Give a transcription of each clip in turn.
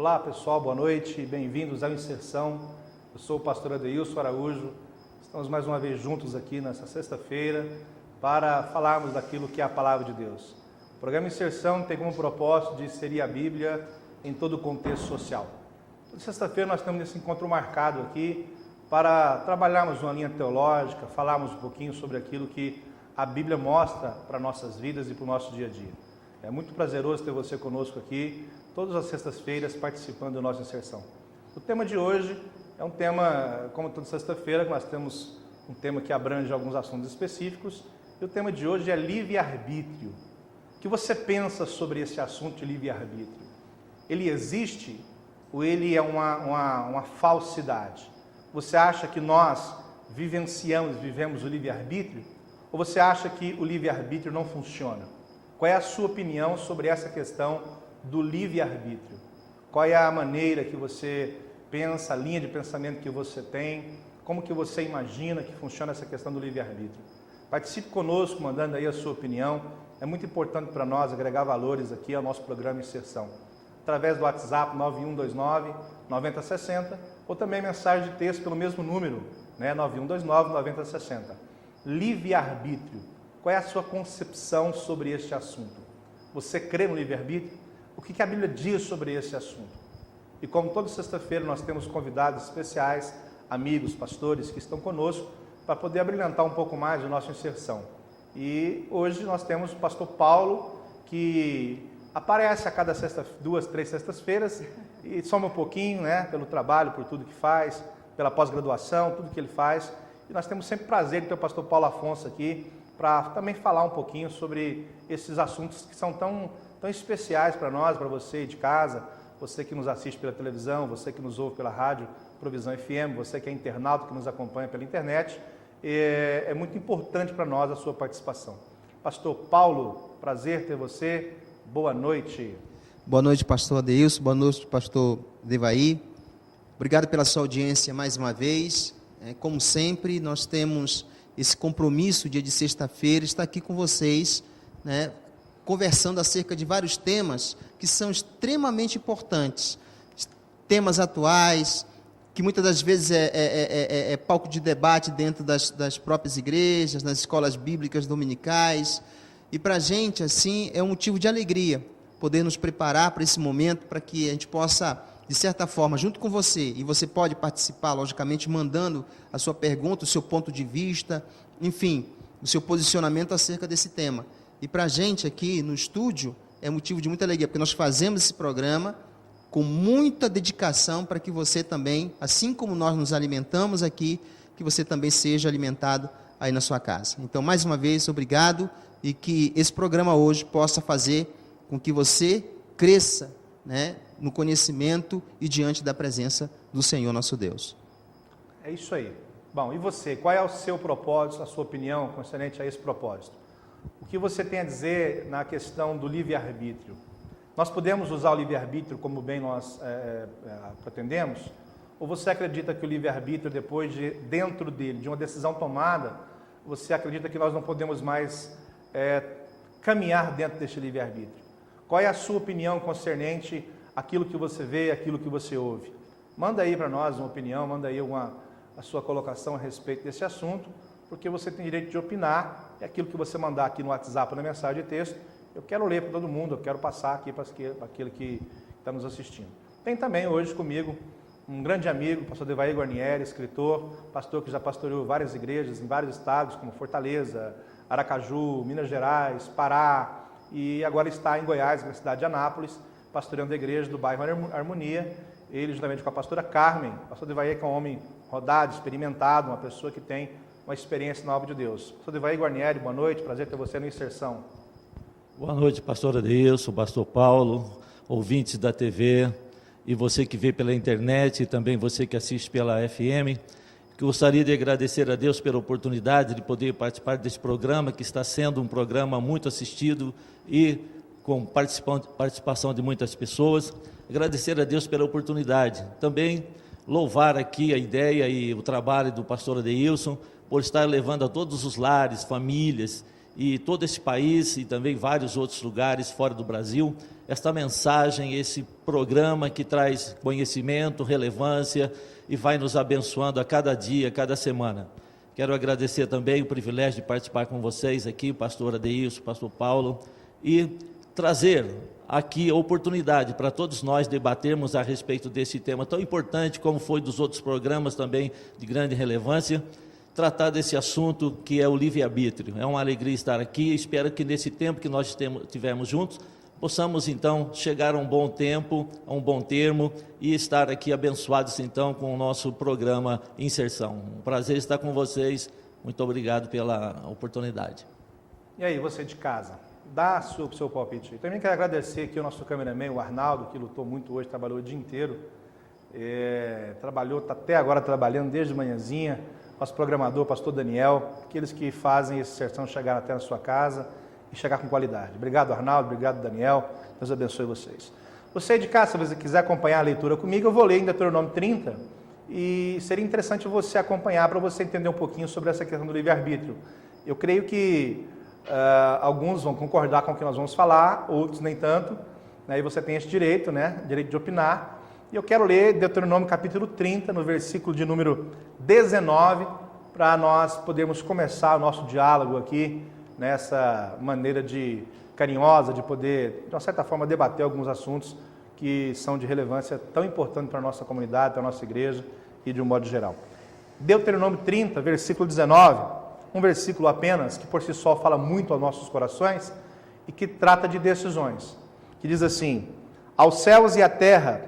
Olá pessoal, boa noite, bem-vindos ao Inserção. Eu sou o pastor Adeilson Araújo. Estamos mais uma vez juntos aqui nessa sexta-feira para falarmos daquilo que é a Palavra de Deus. O programa Inserção tem como propósito de inserir a Bíblia em todo o contexto social. Toda sexta-feira nós temos esse encontro marcado aqui para trabalharmos uma linha teológica, falarmos um pouquinho sobre aquilo que a Bíblia mostra para nossas vidas e para o nosso dia a dia. É muito prazeroso ter você conosco aqui, todas as sextas-feiras, participando da nossa inserção. O tema de hoje é um tema, como toda sexta-feira, nós temos um tema que abrange alguns assuntos específicos, e o tema de hoje é livre-arbítrio. O que você pensa sobre esse assunto de livre-arbítrio? Ele existe ou ele é uma falsidade? Você acha que nós vivemos o livre-arbítrio? Ou você acha que o livre-arbítrio não funciona? Qual é a sua opinião sobre essa questão do livre-arbítrio? Qual é a maneira que você pensa, a linha de pensamento que você tem? Como que você imagina que funciona essa questão do livre-arbítrio? Participe conosco, mandando aí a sua opinião. É muito importante para nós agregar valores aqui ao nosso programa Inserção. Através do WhatsApp 9129-9060 ou também mensagem de texto pelo mesmo número, 9129-9060. Livre-arbítrio. Qual é a sua concepção sobre este assunto? Você crê no livre-arbítrio? O que a Bíblia diz sobre esse assunto? E como toda sexta-feira nós temos convidados especiais, amigos, pastores que estão conosco para poder abrilhantar um pouco mais a nossa inserção. E hoje nós temos o pastor Paulo, que aparece a cada duas, três sextas-feiras e soma um pouquinho, pelo trabalho, por tudo que faz, pela pós-graduação, tudo que ele faz. E nós temos sempre prazer de ter o pastor Paulo Afonso aqui, para também falar um pouquinho sobre esses assuntos que são tão especiais para nós, para você de casa, você que nos assiste pela televisão, você que nos ouve pela rádio Provisão FM, você que é internauta, que nos acompanha pela internet. É muito importante para nós a sua participação. Pastor Paulo, prazer ter você. Boa noite. Boa noite, pastor Adeilson. Boa noite, pastor Devaí. Obrigado pela sua audiência mais uma vez. Como sempre, nós temos esse compromisso, dia de sexta-feira, estar aqui com vocês, conversando acerca de vários temas que são extremamente importantes, temas atuais, que muitas das vezes é palco de debate dentro das próprias igrejas, nas escolas bíblicas dominicais, e para a gente, assim, é um motivo de alegria poder nos preparar para esse momento, para que a gente possa, de certa forma, junto com você, e você pode participar, logicamente, mandando a sua pergunta, o seu ponto de vista, enfim, o seu posicionamento acerca desse tema. E para a gente aqui no estúdio, é motivo de muita alegria, porque nós fazemos esse programa com muita dedicação para que você também, assim como nós nos alimentamos aqui, que você também seja alimentado aí na sua casa. Então, mais uma vez, obrigado, e que esse programa hoje possa fazer com que você cresça, no conhecimento e diante da presença do Senhor nosso Deus. É isso aí. Bom, e você? Qual é o seu propósito, a sua opinião concernente a esse propósito? O que você tem a dizer na questão do livre-arbítrio? Nós podemos usar o livre-arbítrio como bem nós pretendemos? Ou você acredita que o livre-arbítrio, depois dentro dele, de uma decisão tomada, você acredita que nós não podemos mais caminhar dentro deste livre-arbítrio? Qual é a sua opinião concernente aquilo que você vê, aquilo que você ouve? Manda aí para nós uma opinião, manda aí a sua colocação a respeito desse assunto, porque você tem direito de opinar, e aquilo que você mandar aqui no WhatsApp, na mensagem de texto, eu quero ler para todo mundo, eu quero passar aqui para aquele que está nos assistindo. Tem também hoje comigo um grande amigo, o pastor Devaí Guarnieri, escritor, pastor que já pastoreou várias igrejas em vários estados, como Fortaleza, Aracaju, Minas Gerais, Pará, e agora está em Goiás, na cidade de Anápolis, pastoreando a igreja do bairro Harmonia, ele juntamente com a pastora Carmen. O pastor Devaí é um homem rodado, experimentado, uma pessoa que tem uma experiência na obra de Deus. Pastor Devaí Guarnieri, boa noite, prazer ter você no Inserção. Boa noite, pastor Adeilson, pastor Paulo, ouvintes da TV, e você que vê pela internet, e também você que assiste pela FM. Gostaria de agradecer a Deus pela oportunidade de poder participar desse programa, que está sendo um programa muito assistido e com participação de muitas pessoas. Agradecer a Deus pela oportunidade. Também louvar aqui a ideia e o trabalho do pastor Adeilson, por estar levando a todos os lares, famílias e todo esse país e também vários outros lugares fora do Brasil, esta mensagem, esse programa que traz conhecimento, relevância e vai nos abençoando a cada dia, a cada semana. Quero agradecer também o privilégio de participar com vocês aqui, o pastor Adeilson, o pastor Paulo, e trazer aqui a oportunidade para todos nós debatermos a respeito desse tema tão importante, como foi dos outros programas também de grande relevância, tratar desse assunto que é o livre-arbítrio. É uma alegria estar aqui, espero que nesse tempo que nós tivemos juntos, possamos então chegar a um bom tempo, a um bom termo e estar aqui abençoados então com o nosso programa Inserção. Um prazer estar com vocês, muito obrigado pela oportunidade. E aí, você de casa, dá o seu palpite. Também quero agradecer aqui o nosso cameraman, o Arnaldo, que lutou muito hoje, trabalhou o dia inteiro, está até agora trabalhando desde manhãzinha, nosso programador, pastor Daniel, aqueles que fazem esse Inserção chegar até na sua casa e chegar com qualidade. Obrigado, Arnaldo, obrigado, Daniel, Deus abençoe vocês. Você de casa, se você quiser acompanhar a leitura comigo, eu vou ler em Deuteronômio 30 e seria interessante você acompanhar para você entender um pouquinho sobre essa questão do livre-arbítrio. Eu creio que alguns vão concordar com o que nós vamos falar, outros nem tanto, né? E você tem esse direito, né? Direito de opinar. E eu quero ler Deuteronômio capítulo 30, no versículo de número 19, para nós podermos começar o nosso diálogo aqui, nessa maneira carinhosa de poder, de uma certa forma, debater alguns assuntos que são de relevância tão importante para a nossa comunidade, para a nossa igreja e de um modo geral. Deuteronômio 30, versículo 19, um versículo apenas, que por si só fala muito aos nossos corações e que trata de decisões, que diz assim: aos céus e à terra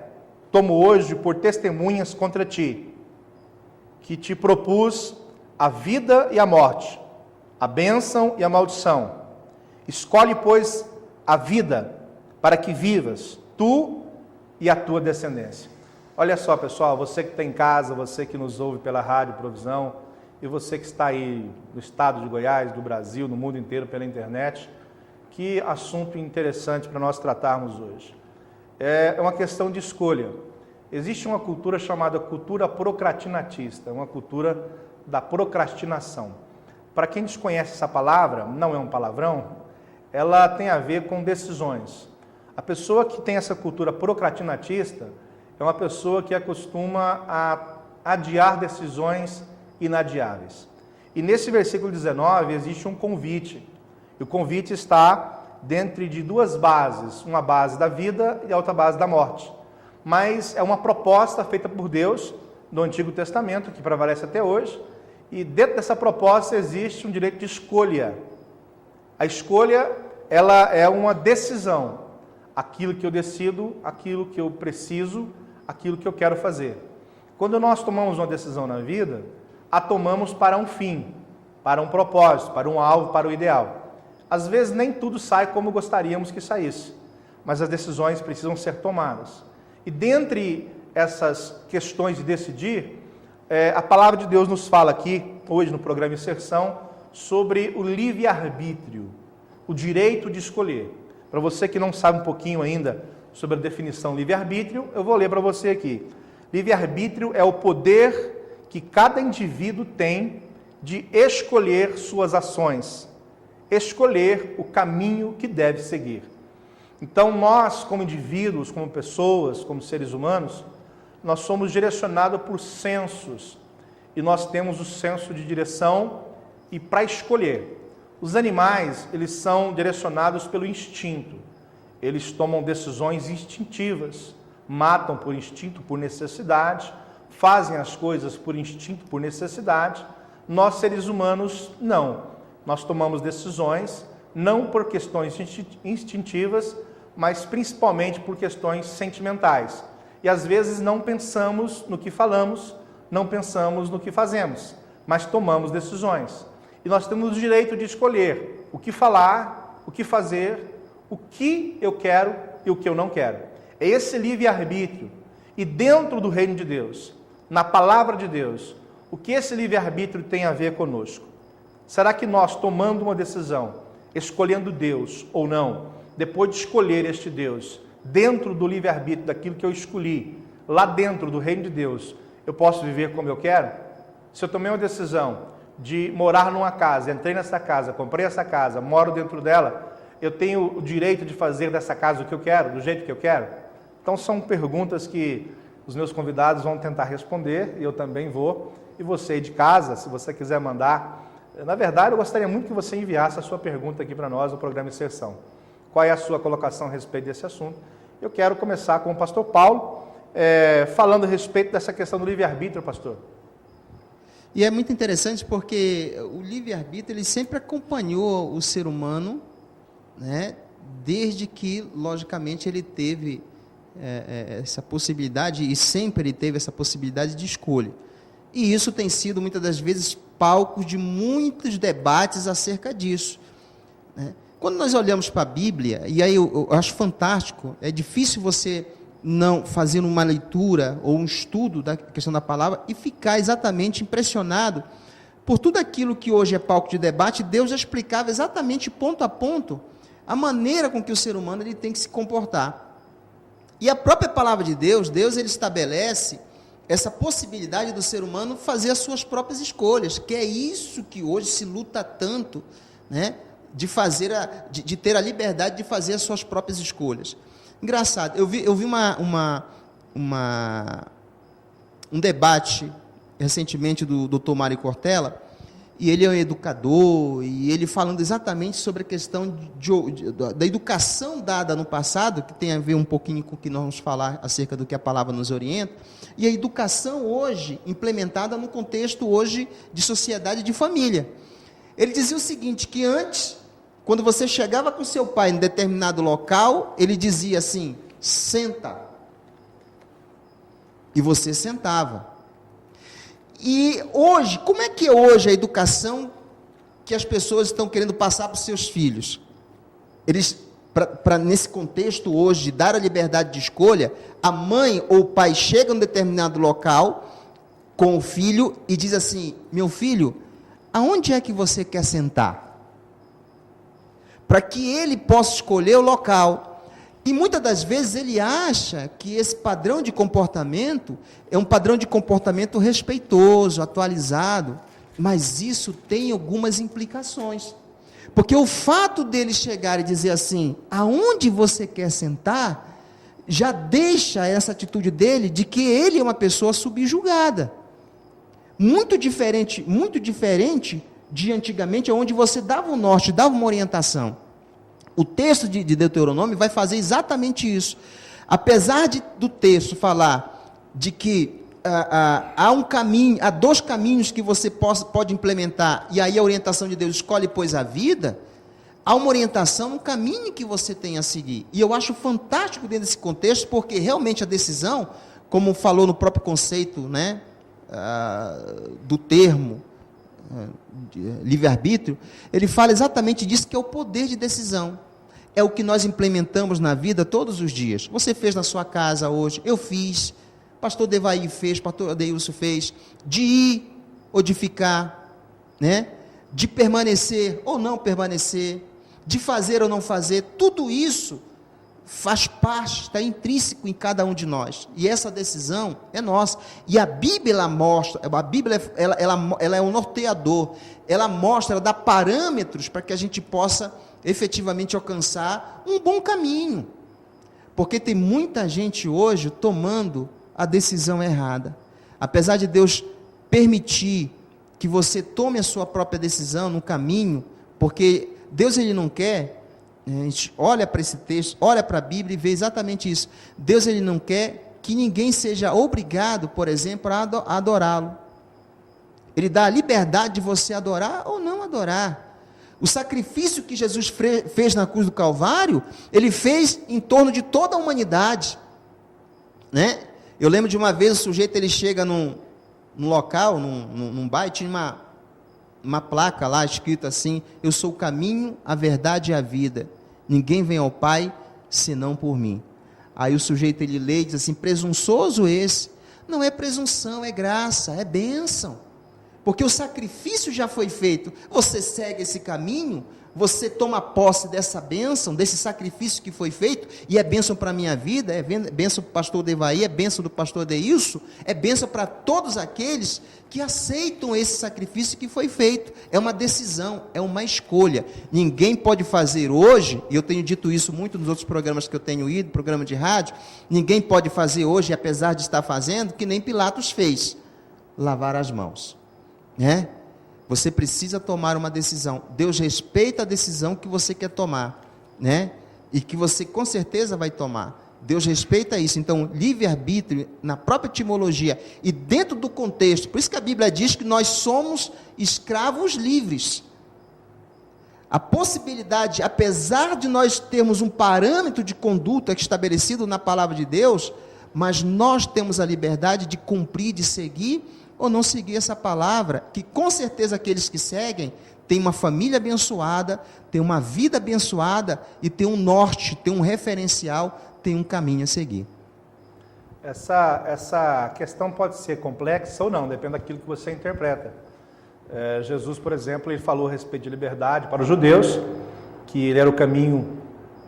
tomo hoje por testemunhas contra ti, que te propus a vida e a morte, a bênção e a maldição. Escolhe, pois, a vida, para que vivas, tu e a tua descendência. Olha só, pessoal, você que está em casa, você que nos ouve pela Rádio Provisão, e você que está aí no estado de Goiás, do Brasil, no mundo inteiro pela internet, que assunto interessante para nós tratarmos hoje. É uma questão de escolha. Existe uma cultura chamada cultura procrastinatista, uma cultura da procrastinação. Para quem desconhece essa palavra, não é um palavrão, ela tem a ver com decisões. A pessoa que tem essa cultura procrastinatista é uma pessoa que acostuma a adiar decisões inadiáveis. E nesse versículo 19 existe um convite. E o convite está dentro de duas bases, uma base da vida e a outra base da morte. Mas é uma proposta feita por Deus no Antigo Testamento, que prevalece até hoje, e dentro dessa proposta existe um direito de escolha. A escolha, ela é uma decisão. Aquilo que eu decido, aquilo que eu preciso, aquilo que eu quero fazer. Quando nós tomamos uma decisão na vida, a tomamos para um fim, para um propósito, para um alvo, para o ideal. Às vezes nem tudo sai como gostaríamos que saísse, mas as decisões precisam ser tomadas. E dentre essas questões de decidir, a palavra de Deus nos fala aqui, hoje no programa Inserção, sobre o livre-arbítrio, o direito de escolher. Para você que não sabe um pouquinho ainda sobre a definição livre-arbítrio, eu vou ler para você aqui. Livre-arbítrio é o poder que cada indivíduo tem de escolher suas ações, escolher o caminho que deve seguir. Então nós, como indivíduos, como pessoas, como seres humanos, nós somos direcionados por sensos, e nós temos o senso de direção e para escolher. Os animais, eles são direcionados pelo instinto, eles tomam decisões instintivas, matam por instinto, por necessidade, fazem as coisas por instinto, por necessidade. Nós, seres humanos, não. Nós tomamos decisões, não por questões instintivas, mas principalmente por questões sentimentais. E às vezes não pensamos no que falamos, não pensamos no que fazemos, mas tomamos decisões. E nós temos o direito de escolher o que falar, o que fazer, o que eu quero e o que eu não quero. É esse livre-arbítrio. E dentro do reino de Deus, na palavra de Deus, o que esse livre-arbítrio tem a ver conosco? Será que nós, tomando uma decisão, escolhendo Deus ou não, depois de escolher este Deus, dentro do livre-arbítrio daquilo que eu escolhi, lá dentro do reino de Deus, eu posso viver como eu quero? Se eu tomei uma decisão de morar numa casa, entrei nessa casa, comprei essa casa, moro dentro dela, eu tenho o direito de fazer dessa casa o que eu quero, do jeito que eu quero? Então são perguntas que os meus convidados vão tentar responder, e eu também vou. E você aí de casa, se você quiser mandar, na verdade eu gostaria muito que você enviasse a sua pergunta aqui para nós no programa Inserção. Qual é a sua colocação a respeito desse assunto? Eu quero começar com o pastor Paulo, falando a respeito dessa questão do livre-arbítrio, pastor. E é muito interessante porque o livre-arbítrio ele sempre acompanhou o ser humano, né, desde que, logicamente, ele teve essa possibilidade, e sempre ele teve essa possibilidade de escolha. E isso tem sido, muitas das vezes, palco de muitos debates acerca disso, né? Quando nós olhamos para a Bíblia, e aí eu acho fantástico, é difícil você não fazer uma leitura ou um estudo da questão da palavra e ficar exatamente impressionado por tudo aquilo que hoje é palco de debate. Deus já explicava exatamente ponto a ponto a maneira com que o ser humano ele tem que se comportar. E a própria palavra de Deus ele estabelece essa possibilidade do ser humano fazer as suas próprias escolhas, que é isso que hoje se luta tanto, né? De ter a liberdade de fazer as suas próprias escolhas. Engraçado, eu vi um debate recentemente do Dr. Mário Cortella, e ele é um educador, e ele falando exatamente sobre a questão da educação dada no passado, que tem a ver um pouquinho com o que nós vamos falar acerca do que a palavra nos orienta, e a educação hoje, implementada no contexto hoje de sociedade e de família. Ele dizia o seguinte, que antes, quando você chegava com seu pai em determinado local, ele dizia assim, senta. E você sentava. E hoje, como é que é hoje a educação que as pessoas estão querendo passar para os seus filhos? Eles, nesse contexto hoje, de dar a liberdade de escolha, a mãe ou o pai chega em um determinado local com o filho e diz assim, meu filho, aonde é que você quer sentar? Para que ele possa escolher o local. E muitas das vezes ele acha que esse padrão de comportamento é um padrão de comportamento respeitoso, atualizado, mas isso tem algumas implicações. Porque o fato dele chegar e dizer assim, aonde você quer sentar, já deixa essa atitude dele de que ele é uma pessoa subjugada. Muito diferente de antigamente, onde você dava um norte, dava uma orientação. O texto de Deuteronômio vai fazer exatamente isso. Apesar do texto falar de que há dois caminhos que você pode implementar, e aí a orientação de Deus, escolhe, pois, a vida, há uma orientação, um caminho que você tem a seguir. E eu acho fantástico dentro desse contexto, porque realmente a decisão, como falou no próprio conceito, né, do termo, livre-arbítrio, ele fala exatamente disso, que é o poder de decisão. É o que nós implementamos na vida todos os dias. Você fez na sua casa hoje, eu fiz, pastor Devaí fez, pastor Adeilson fez, de ir ou de ficar, né? De permanecer ou não permanecer, de fazer ou não fazer, tudo isso faz parte, está intrínseco em cada um de nós, e essa decisão é nossa, e a Bíblia ela mostra, ela é um norteador, ela mostra, ela dá parâmetros para que a gente possa efetivamente alcançar um bom caminho, porque tem muita gente hoje tomando a decisão errada. Apesar de Deus permitir que você tome a sua própria decisão no caminho, porque Deus ele não quer, a gente olha para esse texto, olha para a Bíblia e vê exatamente isso. Deus ele não quer que ninguém seja obrigado, por exemplo, a adorá-lo. Ele dá a liberdade de você adorar ou não adorar. O sacrifício que Jesus fez na cruz do Calvário, ele fez em torno de toda a humanidade, né? Eu lembro de uma vez o sujeito ele chega num local, num bairro, tinha uma placa lá escrita assim, eu sou o caminho, a verdade e a vida, ninguém vem ao Pai senão por mim. Aí o sujeito ele lê e diz assim, presunçoso esse. Não é presunção, é graça, é bênção. porque o sacrifício já foi feito. Você segue esse caminho, você toma posse dessa bênção, desse sacrifício que foi feito, e é bênção para a minha vida, é bênção para o pastor Devaí, é bênção do pastor Deilson, é bênção para todos aqueles que aceitam esse sacrifício que foi feito. É uma decisão, é uma escolha. Ninguém pode fazer hoje, e eu tenho dito isso muito nos outros programas que eu tenho ido, programa de rádio, ninguém pode fazer hoje, apesar de estar fazendo, que nem Pilatos fez, lavar as mãos, né? Você precisa tomar uma decisão. Deus respeita a decisão que você quer tomar, né? E que você com certeza vai tomar. Deus respeita isso. Então, livre-arbítrio, na própria etimologia e dentro do contexto, por isso que a Bíblia diz que nós somos escravos livres. A possibilidade, apesar de nós termos um parâmetro de conduta estabelecido na palavra de Deus, mas nós temos a liberdade de cumprir, de seguir ou não seguir essa palavra, que com certeza aqueles que seguem têm uma família abençoada, têm uma vida abençoada e têm um norte, têm um referencial, têm um caminho a seguir. Essa questão pode ser complexa ou não, depende daquilo que você interpreta. Jesus, por exemplo, ele falou a respeito de liberdade para os judeus, que ele era o caminho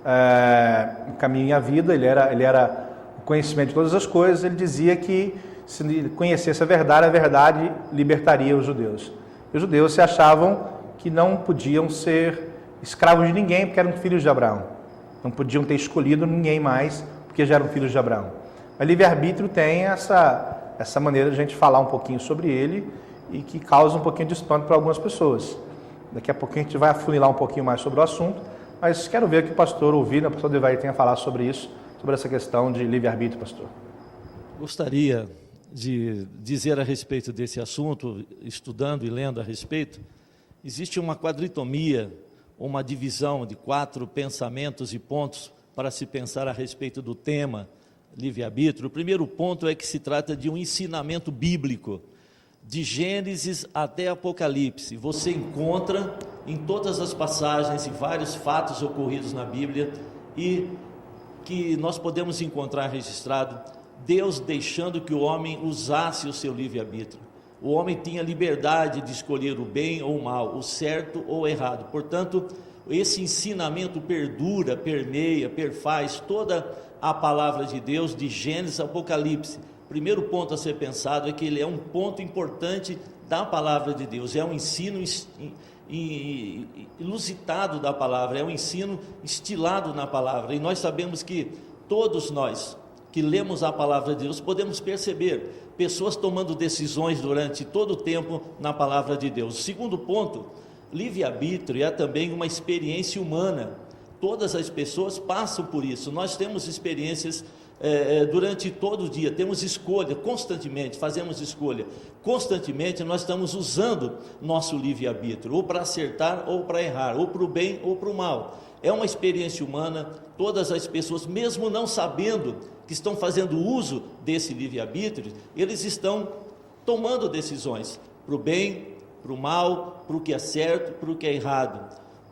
e a vida, ele era o conhecimento de todas as coisas. Ele dizia que se conhecesse a verdade libertaria os judeus. E os judeus se achavam que não podiam ser escravos de ninguém, porque eram filhos de Abraão. Não podiam ter escolhido ninguém mais, porque já eram filhos de Abraão. Mas livre-arbítrio tem essa maneira de a gente falar um pouquinho sobre ele, e que causa um pouquinho de espanto para algumas pessoas. Daqui a pouquinho a gente vai afunilar um pouquinho mais sobre o assunto, mas quero ver que o pastor ouvir, o pastor Devaí tenha falar sobre isso, sobre essa questão de livre-arbítrio, pastor. Gostaria de dizer a respeito desse assunto, estudando e lendo a respeito. Existe uma quadritomia, uma divisão de 4 pensamentos e pontos para se pensar a respeito do tema livre-arbítrio. O primeiro ponto é que se trata de um ensinamento bíblico, de Gênesis até Apocalipse. Você encontra em todas as passagens e vários fatos ocorridos na Bíblia, e que nós podemos encontrar registrado Deus deixando que o homem usasse o seu livre-arbítrio. O homem tinha liberdade de escolher o bem ou o mal, o certo ou o errado. Portanto, esse ensinamento perdura, permeia, perfaz toda a palavra de Deus, de Gênesis a Apocalipse. Primeiro ponto a ser pensado é que ele é um ponto importante da palavra de Deus, é um ensino ilusitado da palavra, é um ensino estilado na palavra, e nós sabemos que todos nós que lemos a palavra de Deus podemos perceber pessoas tomando decisões durante todo o tempo na palavra de Deus. O segundo ponto, livre-arbítrio é também uma experiência humana. Todas as pessoas passam por isso. Nós temos experiências durante todo o dia, temos escolha constantemente, fazemos escolha constantemente. Nós estamos usando nosso livre-arbítrio, ou para acertar ou para errar, ou para o bem ou para o mal. É uma experiência humana. Todas as pessoas, mesmo não sabendo que estão fazendo uso desse livre-arbítrio, eles estão tomando decisões para o bem, para o mal, para o que é certo, para o que é errado.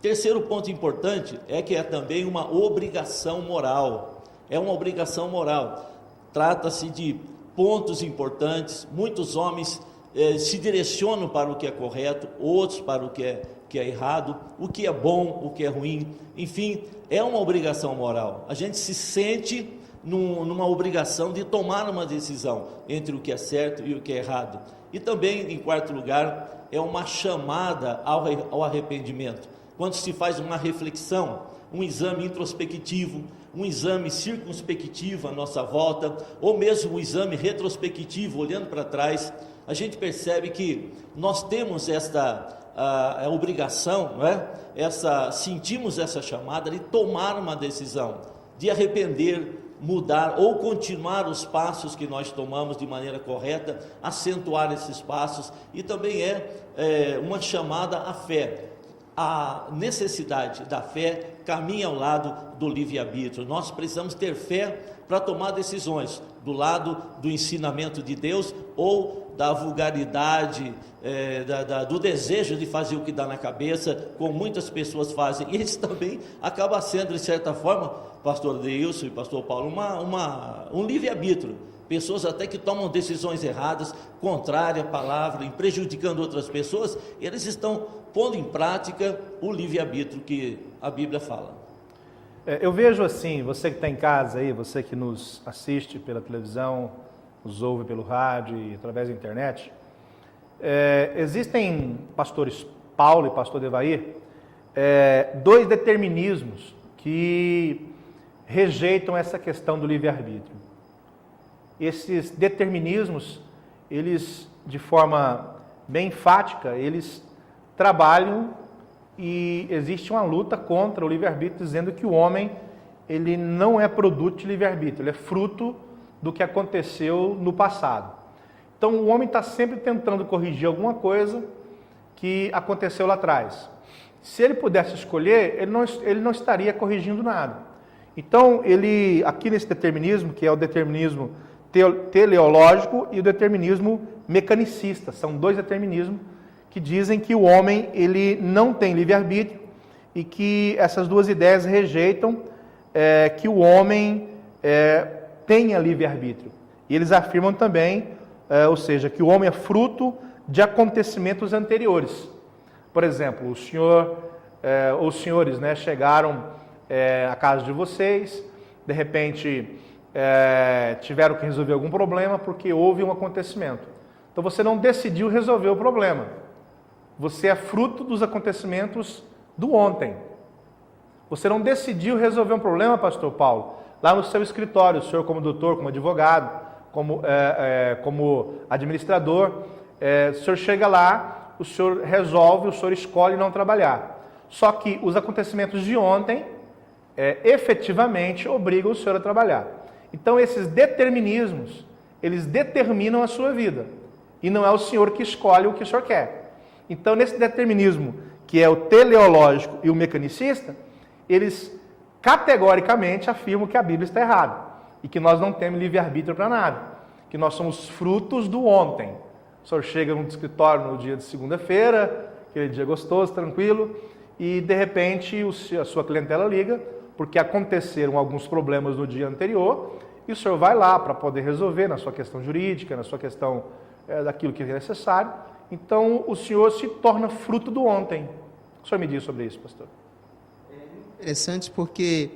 Terceiro ponto importante é que é também uma obrigação moral. É uma obrigação moral. Trata-se de pontos importantes. Muitos homens se direcionam para o que é correto, outros para o que é errado, o que é bom, o que é ruim. Enfim, é uma obrigação moral. A gente se sente numa obrigação de tomar uma decisão entre o que é certo e o que é errado. E também, em quarto lugar, é uma chamada ao arrependimento. Quando se faz uma reflexão, um exame introspectivo, um exame circunspectivo à nossa volta, ou mesmo um exame retrospectivo, olhando para trás, a gente percebe que nós temos esta obrigação, não é? Sentimos essa chamada de tomar uma decisão, de arrepender, mudar ou continuar os passos que nós tomamos de maneira correta, acentuar esses passos. E também é uma chamada à fé. A necessidade da fé caminha ao lado do livre-arbítrio. Nós precisamos ter fé para tomar decisões, do lado do ensinamento de Deus ou da vulgaridade, do desejo de fazer o que dá na cabeça, como muitas pessoas fazem. E isso também acaba sendo, de certa forma, pastor Deilson e pastor Paulo, um livre-arbítrio. pessoas até que tomam decisões erradas, contrárias à palavra, e prejudicando outras pessoas, eles estão pondo em prática o livre-arbítrio que a Bíblia fala. Eu vejo assim, você que está em casa aí, você que nos assiste pela televisão, nos ouve pelo rádio e através da internet, existem pastores Paulo e pastor Devair, dois determinismos que rejeitam essa questão do livre-arbítrio. Esses determinismos, eles, de forma bem enfática, eles trabalham e existe uma luta contra o livre-arbítrio, dizendo que o homem, ele não é produto de livre-arbítrio, ele é fruto do que aconteceu no passado. Então, o homem está sempre tentando corrigir alguma coisa que aconteceu lá atrás. Se ele pudesse escolher, ele não estaria corrigindo nada. Então, ele, aqui nesse determinismo, que é o determinismo teleológico e o determinismo mecanicista, são dois determinismos que dizem que o homem ele não tem livre-arbítrio e que essas duas ideias rejeitam que o homem tenha livre-arbítrio. E eles afirmam também, ou seja, que o homem é fruto de acontecimentos anteriores. Por exemplo, o senhor ou os senhores, né, chegaram à casa de vocês, de repente tiveram que resolver algum problema porque houve um acontecimento. Então você não decidiu resolver o problema. Você é fruto dos acontecimentos do ontem. Você não decidiu resolver um problema, pastor Paulo, lá no seu escritório, o senhor como doutor, como advogado, como administrador, o senhor chega lá, o senhor resolve, o senhor escolhe não trabalhar. Só que os acontecimentos de ontem, efetivamente, obrigam o senhor a trabalhar. Então, esses determinismos, eles determinam a sua vida. E não é o senhor que escolhe o que o senhor quer. Então, nesse determinismo, que é o teleológico e o mecanicista, eles categoricamente afirmam que a Bíblia está errada. E que nós não temos livre-arbítrio para nada. Que nós somos frutos do ontem. O senhor chega no escritório no dia de segunda-feira, aquele dia gostoso, tranquilo, e de repente a sua clientela liga, porque aconteceram alguns problemas no dia anterior, e o senhor vai lá para poder resolver na sua questão jurídica, na sua questão daquilo que é necessário. Então o senhor se torna fruto do ontem. O senhor me diz sobre isso, pastor? É interessante porque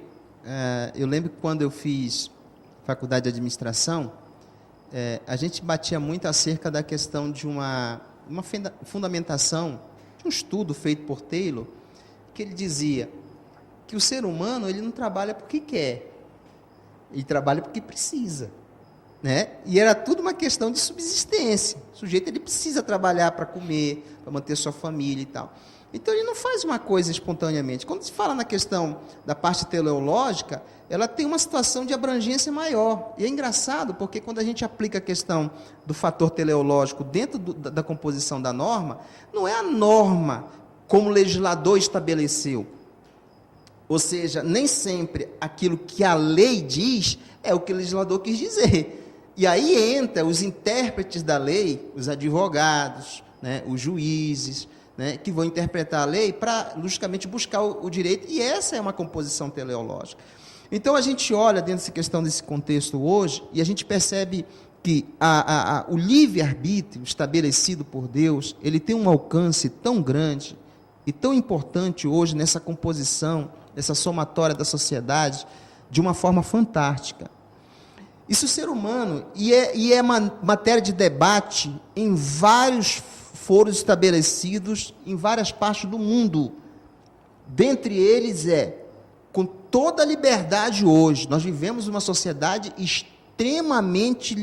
eu lembro que quando eu fiz faculdade de administração, a gente batia muito acerca da questão de uma fundamentação, de um estudo feito por Taylor, que ele dizia que o ser humano ele não trabalha porque quer, ele trabalha porque precisa, né? E era tudo uma questão de subsistência. O sujeito ele precisa trabalhar para comer, para manter sua família e tal. Então ele não faz uma coisa espontaneamente. Quando se fala na questão da parte teleológica, ela tem uma situação de abrangência maior. E é engraçado porque quando a gente aplica a questão do fator teleológico dentro da composição da norma, não é a norma como o legislador estabeleceu. Ou seja, nem sempre aquilo que a lei diz é o que o legislador quis dizer. E aí entra os intérpretes da lei, os advogados, né, os juízes, né, que vão interpretar a lei para, logicamente, buscar o direito, e essa é uma composição teleológica. Então, a gente olha dentro dessa questão, desse contexto hoje, e a gente percebe que o livre-arbítrio estabelecido por Deus, ele tem um alcance tão grande e tão importante hoje nessa composição, nessa somatória da sociedade, de uma forma fantástica. Isso o ser humano, e é matéria de debate em vários foros estabelecidos em várias partes do mundo. Dentre eles com toda a liberdade hoje, nós vivemos uma sociedade extremamente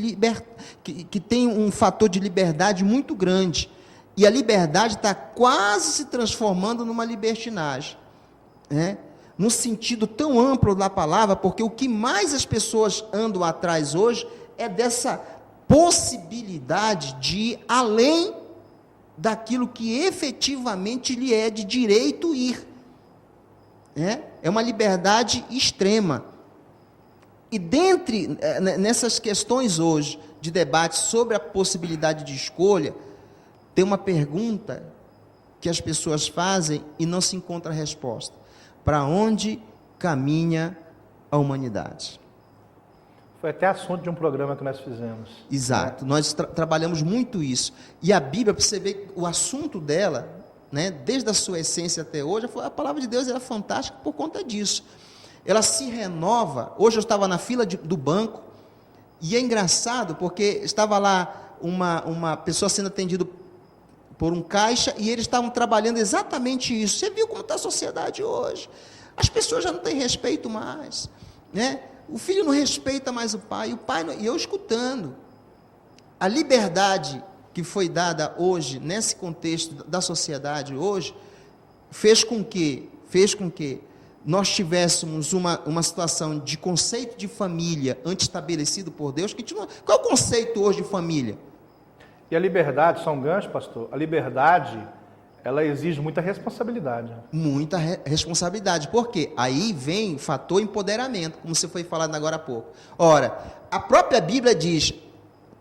que tem um fator de liberdade muito grande, e a liberdade está quase se transformando numa libertinagem, né? No sentido tão amplo da palavra, porque o que mais as pessoas andam atrás hoje é dessa possibilidade de ir além daquilo que efetivamente lhe é de direito ir. É uma liberdade extrema. E nessas questões hoje de debate sobre a possibilidade de escolha, tem uma pergunta que as pessoas fazem e não se encontra resposta. Para onde caminha a humanidade? Foi até assunto de um programa que nós fizemos. Exato, nós trabalhamos muito isso. E a Bíblia, para você ver o assunto dela, né, desde a sua essência até hoje, a palavra de Deus era fantástica por conta disso. Ela se renova. Hoje eu estava na fila do banco, e é engraçado, porque estava lá uma pessoa sendo atendida por um caixa, e eles estavam trabalhando exatamente isso. Você viu como está a sociedade hoje? As pessoas já não têm respeito mais, né? O filho não respeita mais o pai não, e eu escutando. A liberdade que foi dada hoje, nesse contexto da sociedade hoje, fez com que nós tivéssemos uma situação de conceito de família anti-estabelecido por Deus. Qual é o conceito hoje de família? E a liberdade, só um gancho, pastor, a liberdade, ela exige muita responsabilidade. Muita responsabilidade. Por quê? Aí vem o fator empoderamento, como você foi falado agora há pouco. Ora, a própria Bíblia diz,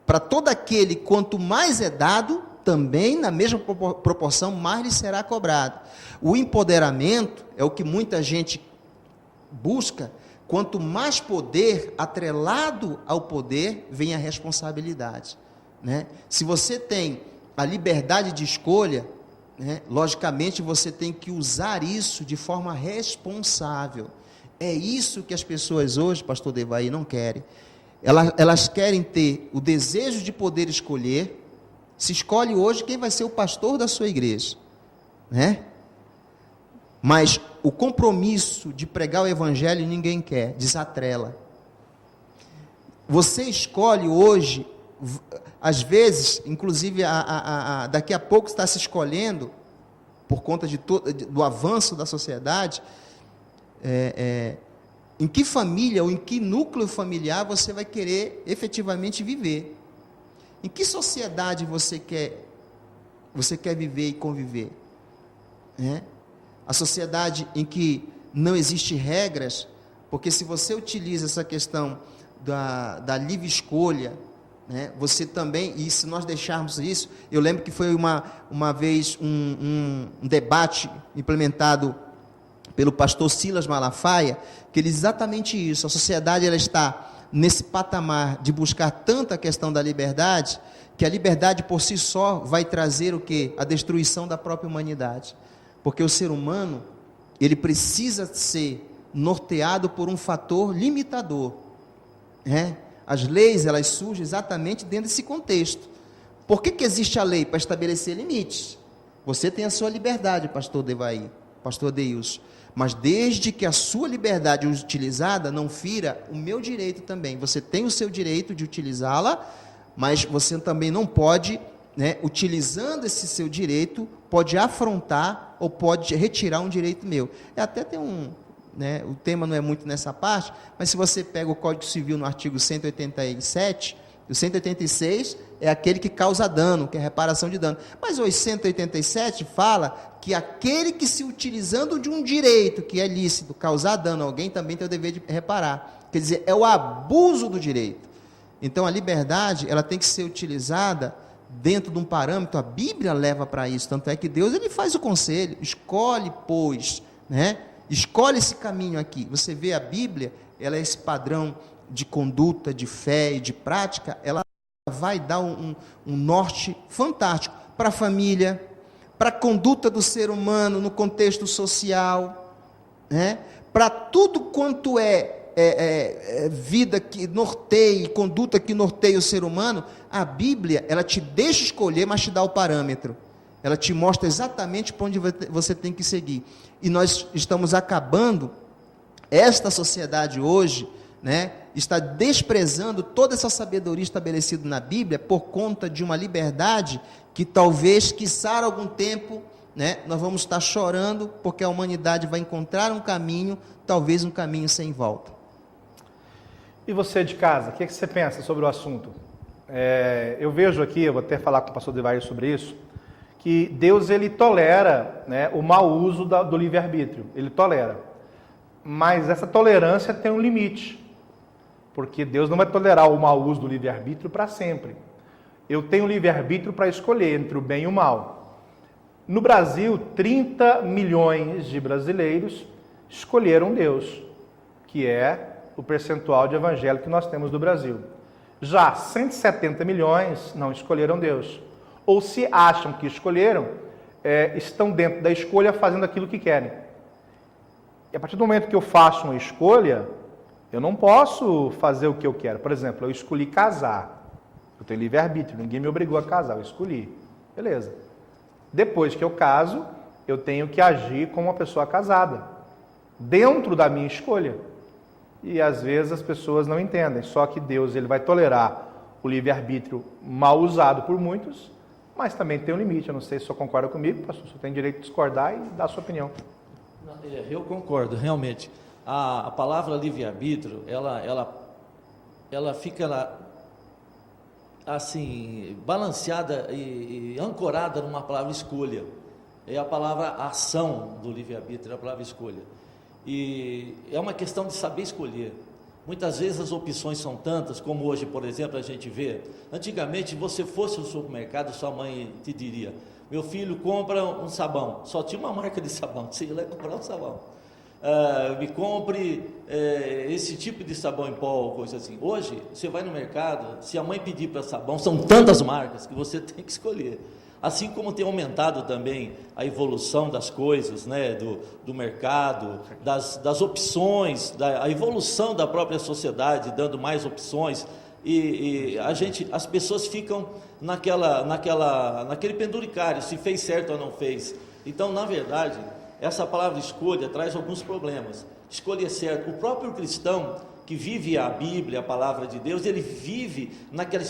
para todo aquele, quanto mais é dado, também na mesma proporção, mais lhe será cobrado. O empoderamento é o que muita gente busca. Quanto mais poder, atrelado ao poder, vem a responsabilidade, né? Se você tem a liberdade de escolha, né, logicamente você tem que usar isso de forma responsável. É isso que as pessoas hoje, pastor Devaí, não querem. Elas querem ter o desejo de poder escolher. Se escolhe hoje quem vai ser o pastor da sua igreja, né? Mas o compromisso de pregar o evangelho ninguém quer, desatrela. Você escolhe hoje, às vezes, inclusive daqui a pouco está se escolhendo, por conta do avanço da sociedade, em que família ou em que núcleo familiar você vai querer efetivamente viver. Em que sociedade você quer viver e conviver? A sociedade em que não existem regras, porque se você utiliza essa questão da livre escolha, né, você também, e se nós deixarmos isso, eu lembro que foi uma vez um debate implementado pelo pastor Silas Malafaia, que ele diz exatamente isso. A sociedade ela está nesse patamar de buscar tanto a questão da liberdade, que a liberdade por si só vai trazer o quê? A destruição da própria humanidade. Porque o ser humano, ele precisa ser norteado por um fator limitador, né? As leis, elas surgem exatamente dentro desse contexto. Por que existe a lei? Para estabelecer limites. Você tem a sua liberdade, pastor Devaí, pastor Deilson, mas desde que a sua liberdade utilizada não fira o meu direito também. Você tem o seu direito de utilizá-la, mas você também não pode, né, utilizando esse seu direito, pode afrontar ou pode retirar um direito meu. Até tem né, o tema não é muito nessa parte, mas se você pega o Código Civil no artigo 187, o 186 é aquele que causa dano, que é reparação de dano. Mas o 187 fala que aquele que se utilizando de um direito que é lícito causar dano a alguém, também tem o dever de reparar. Quer dizer, é o abuso do direito. Então a liberdade, ela tem que ser utilizada dentro de um parâmetro. A Bíblia leva para isso, tanto é que Deus, ele faz o conselho, escolhe, pois, né? Escolhe esse caminho aqui. Você vê a Bíblia, ela é esse padrão de conduta, de fé e de prática, ela vai dar um norte fantástico para a família, para a conduta do ser humano no contexto social, né? Para tudo quanto vida que norteia, conduta que norteia o ser humano. A Bíblia, ela te deixa escolher, mas te dá o parâmetro. Ela te mostra exatamente para onde você tem que seguir. E nós estamos acabando, esta sociedade hoje, né, está desprezando toda essa sabedoria estabelecida na Bíblia por conta de uma liberdade que talvez, quiçá algum tempo, né, nós vamos estar chorando, porque a humanidade vai encontrar um caminho, talvez um caminho sem volta. E você de casa, o que você pensa sobre o assunto? Eu vejo aqui, eu vou até falar com o pastor Devair sobre isso, que Deus, ele tolera, né, o mau uso do livre-arbítrio, ele tolera, mas essa tolerância tem um limite, porque Deus não vai tolerar o mau uso do livre-arbítrio para sempre. Eu tenho livre-arbítrio para escolher entre o bem e o mal. No Brasil, 30 milhões de brasileiros escolheram Deus, que é o percentual de evangélico que nós temos no Brasil. Já 170 milhões não escolheram Deus. Ou se acham que escolheram, estão dentro da escolha fazendo aquilo que querem. E a partir do momento que eu faço uma escolha, eu não posso fazer o que eu quero. Por exemplo, eu escolhi casar. Eu tenho livre-arbítrio, ninguém me obrigou a casar, eu escolhi. Beleza. Depois que eu caso, eu tenho que agir como uma pessoa casada, dentro da minha escolha. E às vezes as pessoas não entendem, só que Deus ele vai tolerar o livre-arbítrio mal usado por muitos, mas também tem um limite. Eu não sei se o senhor concorda comigo, pastor, o senhor tem direito de discordar e dar a sua opinião. Eu concordo, realmente. A palavra livre-arbítrio, ela fica assim, balanceada e ancorada numa palavra escolha. É a palavra ação do livre-arbítrio, é a palavra escolha. E é uma questão de saber escolher. Muitas vezes as opções são tantas, como hoje, por exemplo, a gente vê. Antigamente, você fosse ao supermercado, sua mãe te diria: meu filho, compra um sabão. Só tinha uma marca de sabão, você ia lá comprar um sabão. Me compre esse tipo de sabão em pó, coisa assim. Hoje, você vai no mercado, se a mãe pedir para sabão, são tantas marcas que você tem que escolher. Assim como tem aumentado também a evolução das coisas, né, do mercado, das opções, a evolução da própria sociedade, dando mais opções, e as pessoas ficam naquele penduricário, se fez certo ou não fez. Então, na verdade, essa palavra escolha traz alguns problemas. Escolher certo. O próprio cristão que vive a Bíblia, a palavra de Deus, ele vive naquela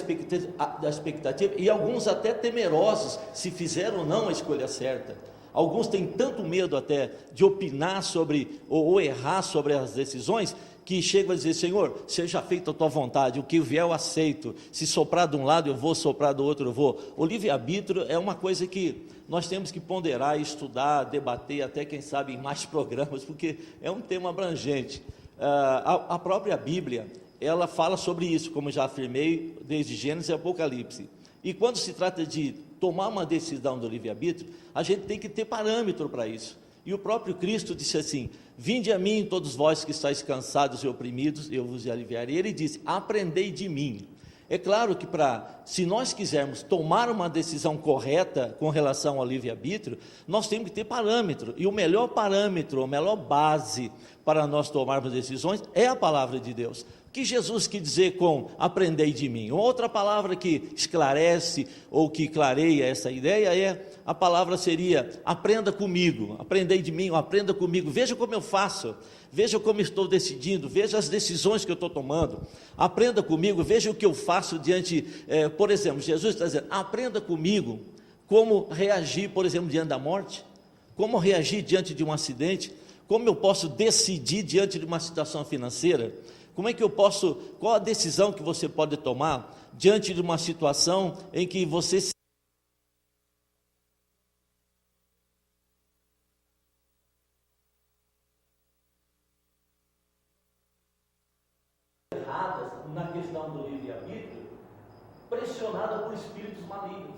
expectativa, e alguns até temerosos se fizeram ou não a escolha certa. Alguns têm tanto medo até de opinar sobre, ou errar sobre as decisões, que chegam a dizer: Senhor, seja feita a tua vontade, o que vier eu aceito, se soprar de um lado eu vou, soprar do outro eu vou. O livre-arbítrio é uma coisa que nós temos que ponderar, estudar, debater, até quem sabe em mais programas, porque é um tema abrangente. A própria Bíblia, ela fala sobre isso, como já afirmei, desde Gênesis e Apocalipse. E quando se trata de tomar uma decisão do livre-arbítrio, a gente tem que ter parâmetro para isso. E o próprio Cristo disse assim: vinde a mim todos vós que estáis cansados e oprimidos, eu vos aliviarei. E ele disse: aprendei de mim. É claro que se nós quisermos tomar uma decisão correta com relação ao livre-arbítrio, nós temos que ter parâmetro, e o melhor parâmetro, a melhor base para nós tomarmos decisões é a palavra de Deus. O que Jesus quis dizer com aprendei de mim? Outra palavra que esclarece ou que clareia essa ideia a palavra seria aprenda comigo, aprendei de mim, ou aprenda comigo, veja como eu faço, veja como estou decidindo, veja as decisões que eu estou tomando, aprenda comigo, veja o que eu faço diante, por exemplo, Jesus está dizendo: aprenda comigo como reagir, por exemplo, diante da morte, como reagir diante de um acidente, como eu posso decidir diante de uma situação financeira, como é que eu posso, qual a decisão que você pode tomar diante de uma situação em que você se na questão do livre-arbítrio, pressionada por espíritos malignos,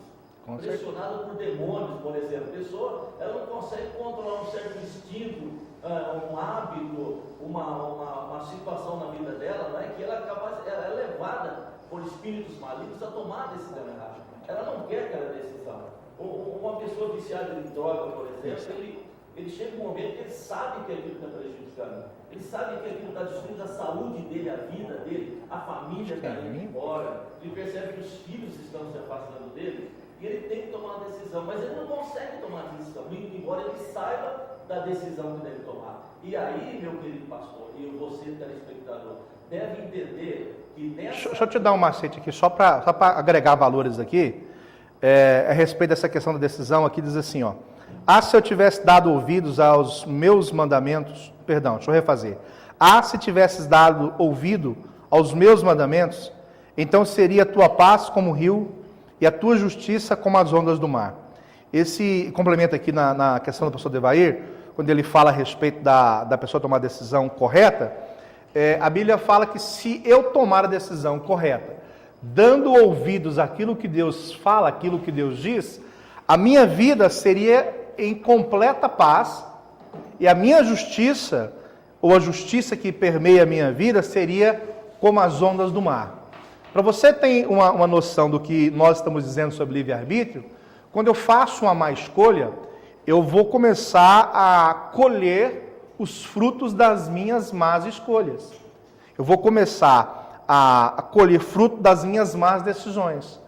pressionada por demônios, por exemplo. A pessoa, ela não consegue controlar um certo instinto, um hábito, uma situação na vida dela, não é? Que ela é levada por espíritos malignos a tomar a decisão errada. Ela não quer aquela decisão. Uma pessoa viciada em droga, por exemplo, ele chega um momento que ele sabe que aquilo está prejudicando, ele sabe que aquilo está destruindo a saúde dele, a vida dele, a família está indo embora, ele percebe que os filhos estão se afastando dele, e ele tem que tomar uma decisão, mas ele não consegue tomar a decisão, embora ele saiba da decisão que deve tomar. E aí, meu querido pastor, e você, telespectador, deve entender que nessa... Deixa eu te dar um macete aqui, só para agregar valores aqui, a respeito dessa questão da decisão, aqui diz assim, ó: se eu tivesse dado ouvidos aos meus mandamentos, deixa eu refazer. Se tivesses dado ouvido aos meus mandamentos, então seria a tua paz como o rio e a tua justiça como as ondas do mar. Esse complemento aqui na questão do pastor Devair, quando ele fala a respeito da pessoa tomar a decisão correta, a Bíblia fala que se eu tomar a decisão correta, dando ouvidos àquilo que Deus fala, àquilo que Deus diz, a minha vida seria em completa paz, e a minha justiça, ou a justiça que permeia a minha vida seria como as ondas do mar. Para você ter uma noção do que nós estamos dizendo sobre livre-arbítrio, quando eu faço uma má escolha, eu vou começar a colher os frutos das minhas más escolhas. Eu vou começar a colher fruto das minhas más decisões.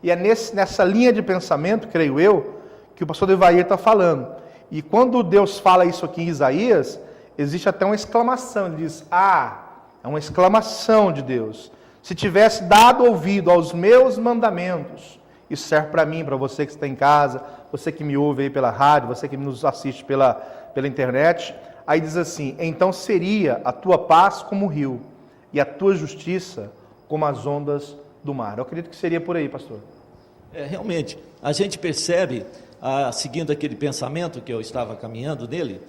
E é nessa linha de pensamento, creio eu, que o pastor Devair está falando. E quando Deus fala isso aqui em Isaías, existe até uma exclamação. Ele diz, é uma exclamação de Deus. Se tivesse dado ouvido aos meus mandamentos, isso serve para mim, para você que está em casa, você que me ouve aí pela rádio, você que nos assiste pela internet. Aí diz assim, então seria a tua paz como o rio, e a tua justiça como as ondas do mar. Eu acredito que seria por aí, pastor. Realmente, a gente percebe, seguindo aquele pensamento que eu estava caminhando nele,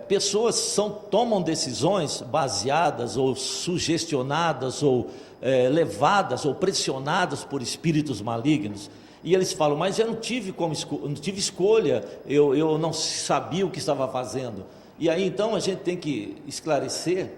pessoas tomam decisões baseadas ou sugestionadas ou levadas ou pressionadas por espíritos malignos, e eles falam, mas eu não tive escolha, eu não sabia o que estava fazendo. E aí então a gente tem que esclarecer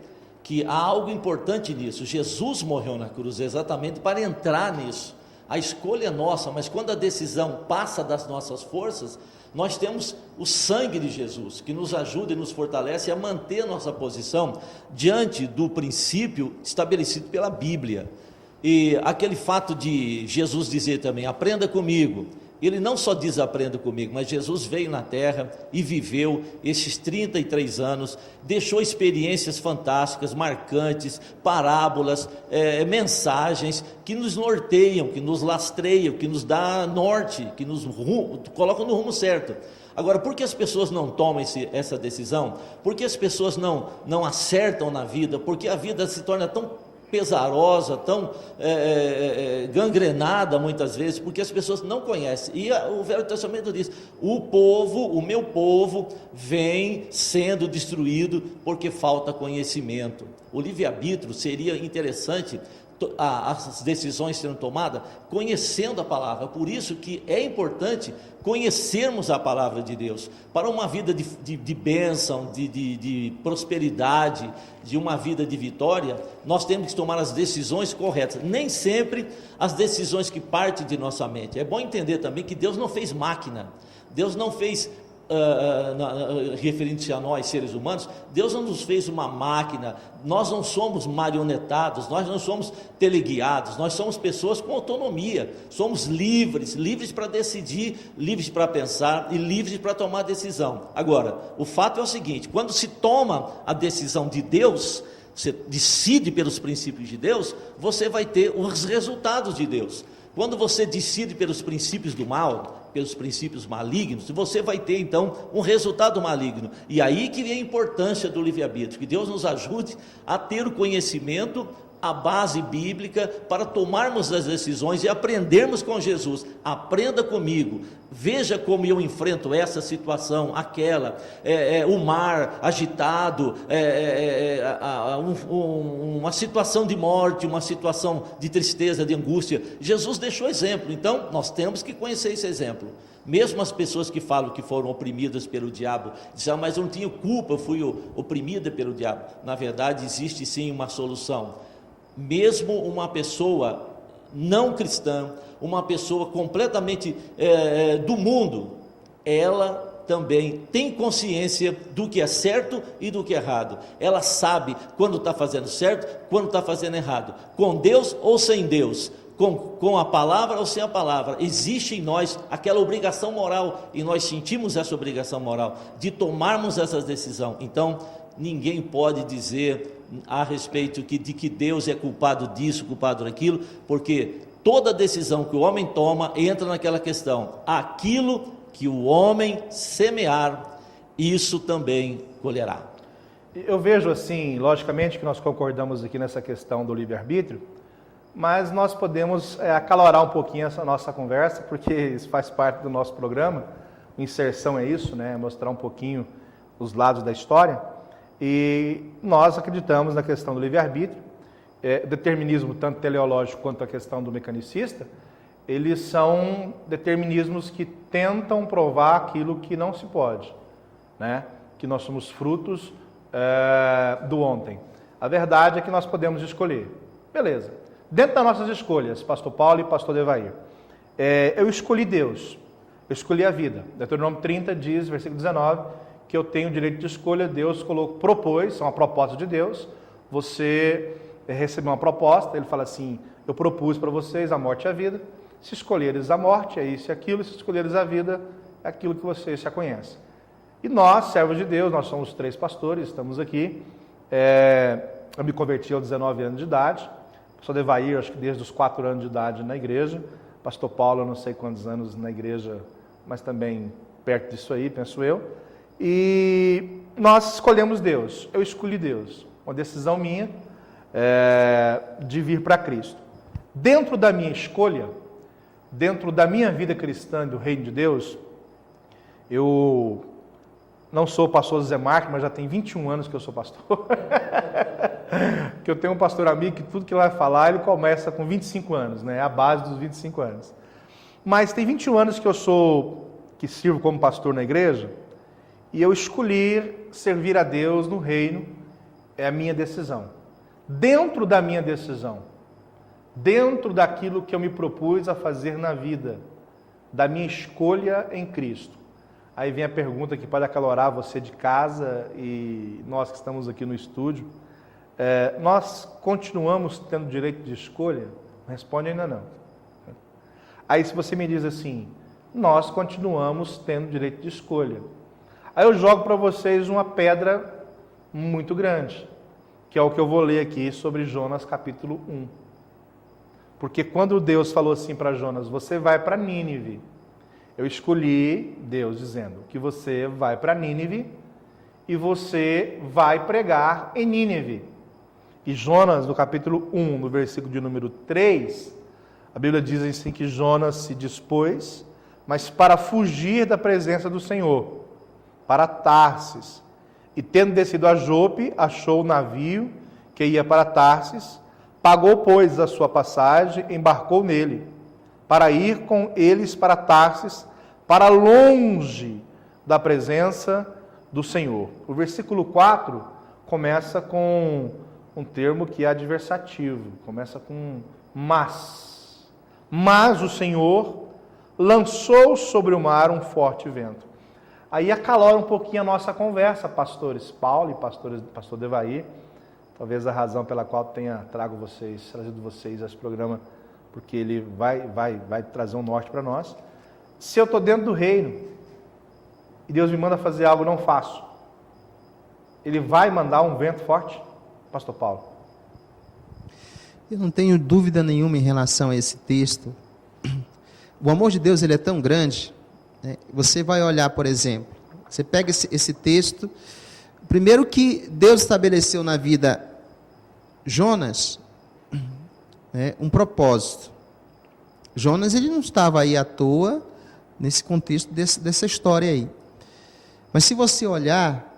que há algo importante nisso. Jesus morreu na cruz exatamente para entrar nisso. A escolha é nossa, mas quando a decisão passa das nossas forças, nós temos o sangue de Jesus, que nos ajuda e nos fortalece a manter a nossa posição diante do princípio estabelecido pela Bíblia. E aquele fato de Jesus dizer também, aprenda comigo, ele não só diz aprenda comigo, mas Jesus veio na terra e viveu esses 33 anos, deixou experiências fantásticas, marcantes, parábolas, mensagens que nos norteiam, que nos lastreiam, que nos dá norte, que nos colocam no rumo certo. Agora, por que as pessoas não tomam essa decisão? Por que as pessoas não acertam na vida? Porque a vida se torna tão pesarosa, tão gangrenada muitas vezes, porque as pessoas não conhecem. E o Velho Testamento diz, o meu povo vem sendo destruído porque falta conhecimento. O livre-arbítrio seria interessante, as decisões serão tomadas conhecendo a palavra. Por isso que é importante conhecermos a palavra de Deus, para uma vida de bênção, de prosperidade, de uma vida de vitória. Nós temos que tomar as decisões corretas, nem sempre as decisões que partem de nossa mente. É bom entender também que Deus não fez máquina, Deus não fez, referindo-se a nós seres humanos, Deus não nos fez uma máquina, nós não somos marionetados, nós não somos teleguiados, nós somos pessoas com autonomia, somos livres para decidir, livres para pensar e livres para tomar decisão. Agora, o fato é o seguinte, quando se toma a decisão de Deus, você decide pelos princípios de Deus, você vai ter os resultados de Deus. Quando você decide pelos princípios do mal, pelos princípios malignos, você vai ter então um resultado maligno. E aí que vem a importância do livre-arbítrio, que Deus nos ajude a ter o conhecimento, a base bíblica para tomarmos as decisões e aprendermos com Jesus. Aprenda comigo, veja como eu enfrento essa situação, aquela, o mar agitado, uma situação de morte, uma situação de tristeza, de angústia. Jesus deixou exemplo, então nós temos que conhecer esse exemplo. Mesmo as pessoas que falam que foram oprimidas pelo diabo, dizem, mas eu não tinha culpa, eu fui oprimida pelo diabo. Na verdade, existe sim uma solução. Mesmo uma pessoa não cristã, uma pessoa completamente do mundo, ela também tem consciência do que é certo e do que é errado. Ela sabe quando está fazendo certo, quando está fazendo errado, com Deus ou sem Deus, com a palavra ou sem a palavra. Existe em nós aquela obrigação moral, e nós sentimos essa obrigação moral de tomarmos essa decisão. Então, ninguém pode dizer a respeito de que Deus é culpado disso, culpado daquilo, porque toda decisão que o homem toma entra naquela questão, aquilo que o homem semear, isso também colherá. Eu vejo assim, logicamente que nós concordamos aqui nessa questão do livre-arbítrio, mas nós podemos acalorar um pouquinho essa nossa conversa, porque isso faz parte do nosso programa, inserção é isso, né? Mostrar um pouquinho os lados da história. E nós acreditamos na questão do livre-arbítrio, determinismo tanto teleológico quanto a questão do mecanicista, eles são determinismos que tentam provar aquilo que não se pode, né? Que nós somos frutos do ontem. A verdade é que nós podemos escolher. Beleza. Dentro das nossas escolhas, pastor Paulo e pastor Devair, eu escolhi Deus, eu escolhi a vida. Deuteronômio 30 diz, versículo 19, que eu tenho o direito de escolha. Deus propôs, é uma proposta de Deus, você recebeu uma proposta, ele fala assim, eu propus para vocês a morte e a vida, se escolheres a morte, é isso e aquilo, se escolheres a vida, é aquilo que vocês já conhecem. E nós, servos de Deus, nós somos 3 pastores, estamos aqui, eu me converti aos 19 anos de idade, pastor Devair, acho que desde os 4 anos de idade na igreja, pastor Paulo, eu não sei quantos anos na igreja, mas também perto disso aí, penso eu, e nós escolhemos Deus, eu escolhi Deus, uma decisão minha de vir para Cristo. Dentro da minha escolha, dentro da minha vida cristã do reino de Deus, eu não sou o pastor Zé Marques, mas já tem 21 anos que eu sou pastor. Que eu tenho um pastor amigo que tudo que ele vai falar, ele começa com 25 anos, né? É a base dos 25 anos. Mas tem 21 anos que sirvo como pastor na igreja, e eu escolhi servir a Deus no reino, é a minha decisão. Dentro da minha decisão, dentro daquilo que eu me propus a fazer na vida, da minha escolha em Cristo. Aí vem a pergunta que pode acalorar você de casa e nós que estamos aqui no estúdio. Nós continuamos tendo direito de escolha? Responde ainda não. Aí se você me diz assim, nós continuamos tendo direito de escolha. Aí eu jogo para vocês uma pedra muito grande, que é o que eu vou ler aqui sobre Jonas capítulo 1. Porque quando Deus falou assim para Jonas, você vai para Nínive, eu escolhi, Deus dizendo, que você vai para Nínive e você vai pregar em Nínive. E Jonas, no capítulo 1, no versículo de número 3, a Bíblia diz assim que Jonas se dispôs, mas para fugir da presença do Senhor, para Tarsis. E tendo descido a Jope, achou o navio que ia para Tarsis, pagou, pois, a sua passagem, embarcou nele, para ir com eles para Tarsis, para longe da presença do Senhor. O versículo 4 começa com um termo que é adversativo, começa com mas. Mas o Senhor lançou sobre o mar um forte vento. Aí acalora um pouquinho a nossa conversa, pastores Paulo e pastor Devair. Talvez a razão pela qual tenha trazido vocês a esse programa, porque ele vai trazer um norte para nós. Se eu estou dentro do reino e Deus me manda fazer algo, não faço. Ele vai mandar um vento forte, pastor Paulo? Eu não tenho dúvida nenhuma em relação a esse texto. O amor de Deus, ele é tão grande, né? Você vai olhar, por exemplo, você pega esse texto, primeiro que Deus estabeleceu na vida Jonas, um propósito. Jonas, ele não estava aí à toa, nesse contexto dessa história aí. Mas se você olhar,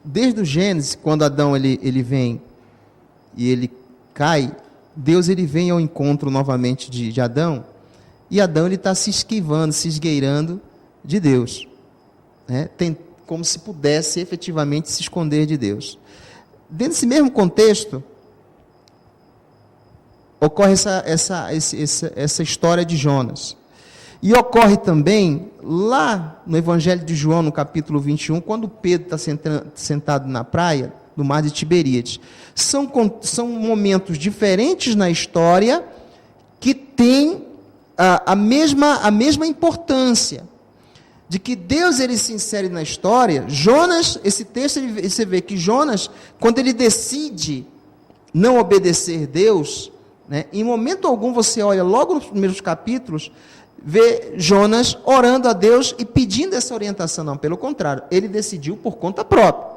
desde o Gênesis, quando Adão ele vem e ele cai, Deus ele vem ao encontro novamente de Adão, e Adão ele está se esquivando, se esgueirando de Deus, tem como se pudesse efetivamente se esconder de Deus. Dentro desse mesmo contexto, ocorre essa história de Jonas. E ocorre também, lá no Evangelho de João, no capítulo 21, quando Pedro está sentado na praia do mar de Tiberíades. São momentos diferentes na história, que têm a mesma importância, de que Deus ele se insere na história. Jonas, esse texto, você vê que Jonas, quando ele decide não obedecer Deus, em momento algum você olha logo nos primeiros capítulos, vê Jonas orando a Deus e pedindo essa orientação. Não, pelo contrário, ele decidiu por conta própria.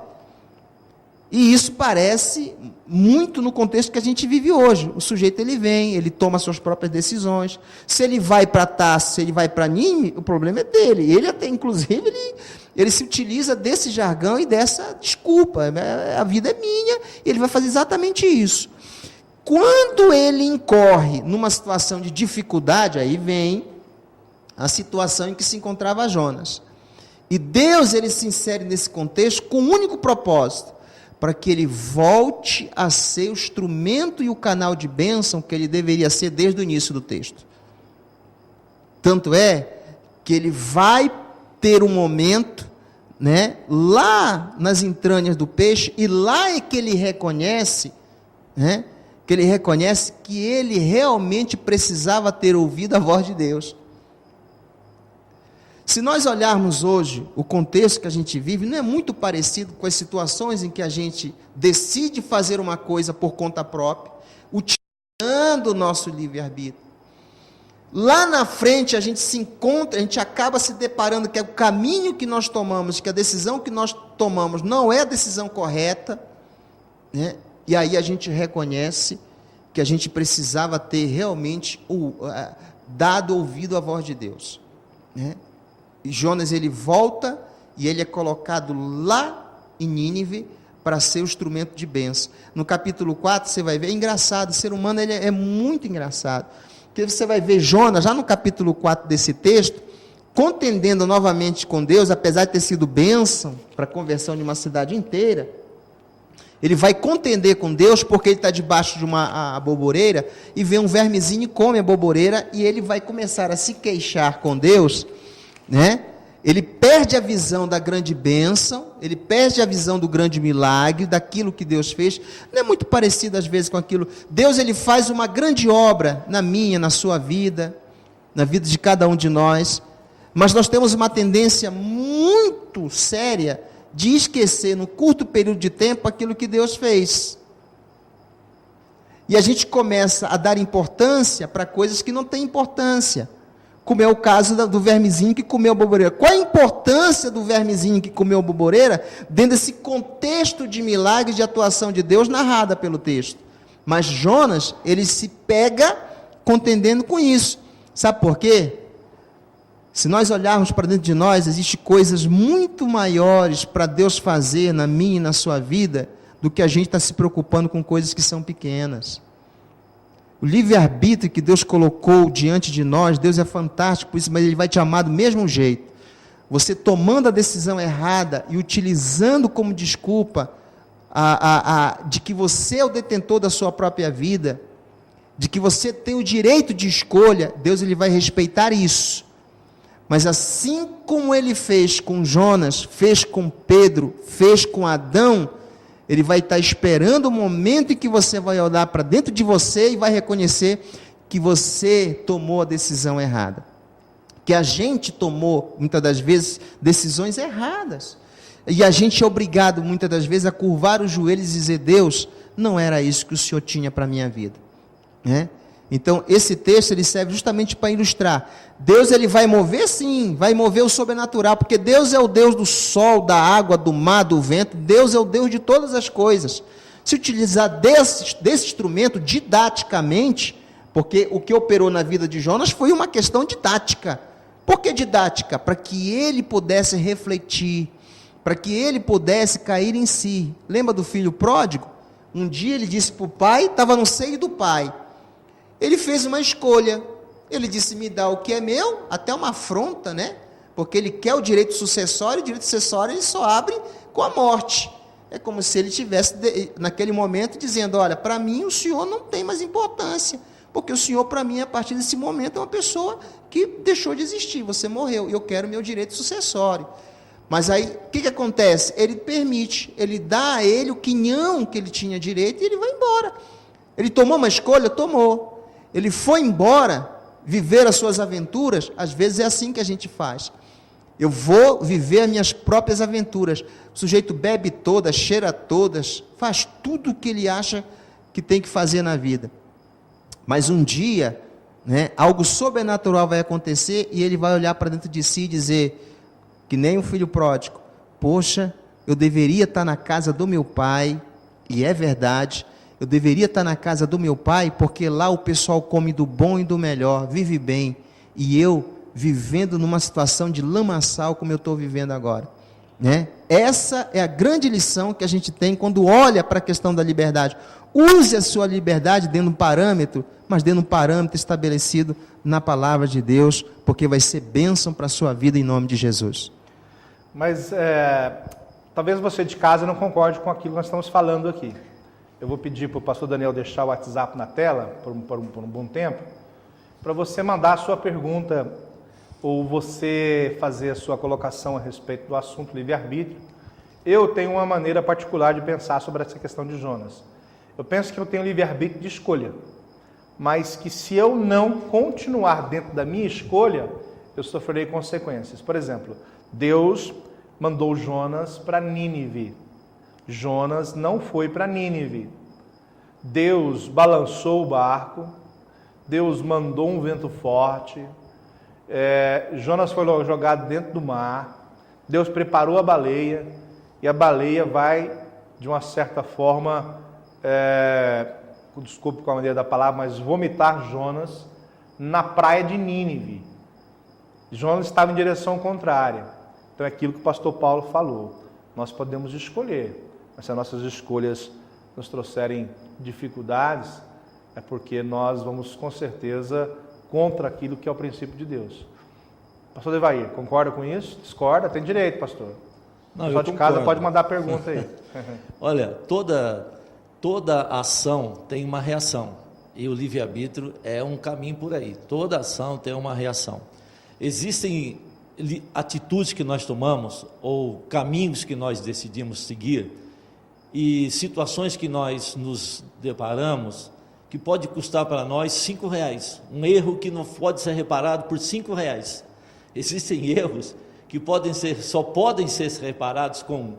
E isso parece muito no contexto que a gente vive hoje. O sujeito ele vem, ele toma suas próprias decisões. Se ele vai para Tarso, se ele vai para Nínive, o problema é dele. Ele até, inclusive, ele se utiliza desse jargão e dessa desculpa. A vida é minha, ele vai fazer exatamente isso. Quando ele incorre numa situação de dificuldade, aí vem a situação em que se encontrava Jonas. E Deus, ele se insere nesse contexto com um único propósito, para que ele volte a ser o instrumento e o canal de bênção que ele deveria ser desde o início do texto. Tanto é que ele vai ter um momento, né, lá nas entranhas do peixe, e lá é que ele reconhece, né, que ele realmente precisava ter ouvido a voz de Deus. Se nós olharmos hoje o contexto que a gente vive, não é muito parecido com as situações em que a gente decide fazer uma coisa por conta própria, utilizando o nosso livre-arbítrio. Lá na frente a gente acaba se deparando que o caminho que nós tomamos, que a decisão que nós tomamos não é a decisão correta, né? E aí a gente reconhece que a gente precisava ter realmente dado ouvido à voz de Deus, né? E Jonas, ele volta e ele é colocado lá em Nínive para ser o instrumento de bênção. No capítulo 4 você vai ver, é engraçado, o ser humano ele é muito engraçado, porque você vai ver Jonas, já no capítulo 4 desse texto, contendendo novamente com Deus, apesar de ter sido bênção para a conversão de uma cidade inteira, ele vai contender com Deus, porque ele está debaixo de uma boboreira, e vê um vermezinho e come a boboreira, e ele vai começar a se queixar com Deus, né? Ele perde a visão da grande bênção, ele perde a visão do grande milagre, daquilo que Deus fez. Não é muito parecido às vezes com aquilo. Deus, ele faz uma grande obra na minha, na sua vida, na vida de cada um de nós, mas nós temos uma tendência muito séria de esquecer no curto período de tempo aquilo que Deus fez. E a gente começa a dar importância para coisas que não têm importância, como é o caso do vermezinho que comeu a boboreira. Qual a importância do vermezinho que comeu a boboreira dentro desse contexto de milagre de atuação de Deus narrada pelo texto? Mas Jonas, ele se pega contendendo com isso. Sabe por quê? Se nós olharmos para dentro de nós, existem coisas muito maiores para Deus fazer na minha e na sua vida do que a gente está se preocupando com coisas que são pequenas. O livre-arbítrio que Deus colocou diante de nós, Deus é fantástico por isso, mas Ele vai te amar do mesmo jeito. Você tomando a decisão errada e utilizando como desculpa de que você é o detentor da sua própria vida, de que você tem o direito de escolha, Deus, ele vai respeitar isso. Mas assim como Ele fez com Jonas, fez com Pedro, fez com Adão, Ele vai estar esperando o momento em que você vai olhar para dentro de você e vai reconhecer que você tomou a decisão errada. Que a gente tomou, muitas das vezes, decisões erradas. E a gente é obrigado, muitas das vezes, a curvar os joelhos e dizer: Deus, não era isso que o Senhor tinha para a minha vida. Né? Então, esse texto, ele serve justamente para ilustrar. Deus, ele vai mover, sim, vai mover o sobrenatural, porque Deus é o Deus do sol, da água, do mar, do vento. Deus é o Deus de todas as coisas. Se utilizar desse instrumento didaticamente, porque o que operou na vida de Jonas foi uma questão didática. Por que didática? Para que ele pudesse refletir, para que ele pudesse cair em si. Lembra do filho pródigo? Um dia ele disse para o pai, estava no seio do pai. Ele fez uma escolha, ele disse: me dá o que é meu, até uma afronta, né? Porque ele quer o direito sucessório, e o direito sucessório ele só abre com a morte. É como se ele estivesse, naquele momento, dizendo: olha, para mim o senhor não tem mais importância, porque o senhor, para mim, a partir desse momento, é uma pessoa que deixou de existir, você morreu, e eu quero meu direito sucessório. Mas aí, o que acontece? Ele permite, ele dá a ele o quinhão que ele tinha direito, e ele vai embora. Ele tomou uma escolha? Tomou. Ele foi embora, viver as suas aventuras. Às vezes é assim que a gente faz. Eu vou viver as minhas próprias aventuras. O sujeito bebe todas, cheira todas, faz tudo o que ele acha que tem que fazer na vida. Mas um dia, né, algo sobrenatural vai acontecer e ele vai olhar para dentro de si e dizer, que nem um filho pródigo: poxa, eu deveria estar na casa do meu pai, e é verdade. Eu deveria estar na casa do meu pai, porque lá o pessoal come do bom e do melhor, vive bem, e eu vivendo numa situação de lamaçal como eu estou vivendo agora. Né? Essa é a grande lição que a gente tem quando olha para a questão da liberdade. Use a sua liberdade dentro de um parâmetro, mas dentro de um parâmetro estabelecido na palavra de Deus, porque vai ser bênção para a sua vida em nome de Jesus. Mas talvez você de casa não concorde com aquilo que nós estamos falando aqui. Eu vou pedir para o pastor Daniel deixar o WhatsApp na tela por um bom tempo, para você mandar a sua pergunta ou você fazer a sua colocação a respeito do assunto livre-arbítrio. Eu tenho uma maneira particular de pensar sobre essa questão de Jonas. Eu penso que eu tenho livre-arbítrio de escolha, mas que se eu não continuar dentro da minha escolha, eu sofrerei consequências. Por exemplo, Deus mandou Jonas para Nínive. Jonas não foi para Nínive. Deus balançou o barco, Deus mandou um vento forte, Jonas foi jogado dentro do mar, Deus preparou a baleia, e a baleia vai, de uma certa forma, desculpe com a maneira da palavra, mas vomitar Jonas na praia de Nínive. Jonas estava em direção contrária. Então é aquilo que o pastor Paulo falou. Nós podemos escolher, mas se as nossas escolhas nos trouxerem dificuldades, é porque nós vamos com certeza contra aquilo que é o princípio de Deus. Pastor Devair, concorda com isso? Discorda? Tem direito, pastor. Não, o pessoal de casa pode mandar pergunta aí. Olha, toda ação tem uma reação, e o livre-arbítrio é um caminho por aí. Toda ação tem uma reação. Existem atitudes que nós tomamos, ou caminhos que nós decidimos seguir, e situações que nós nos deparamos, que pode custar para nós R$5, um erro que não pode ser reparado por R$5. Existem erros que só podem ser reparados com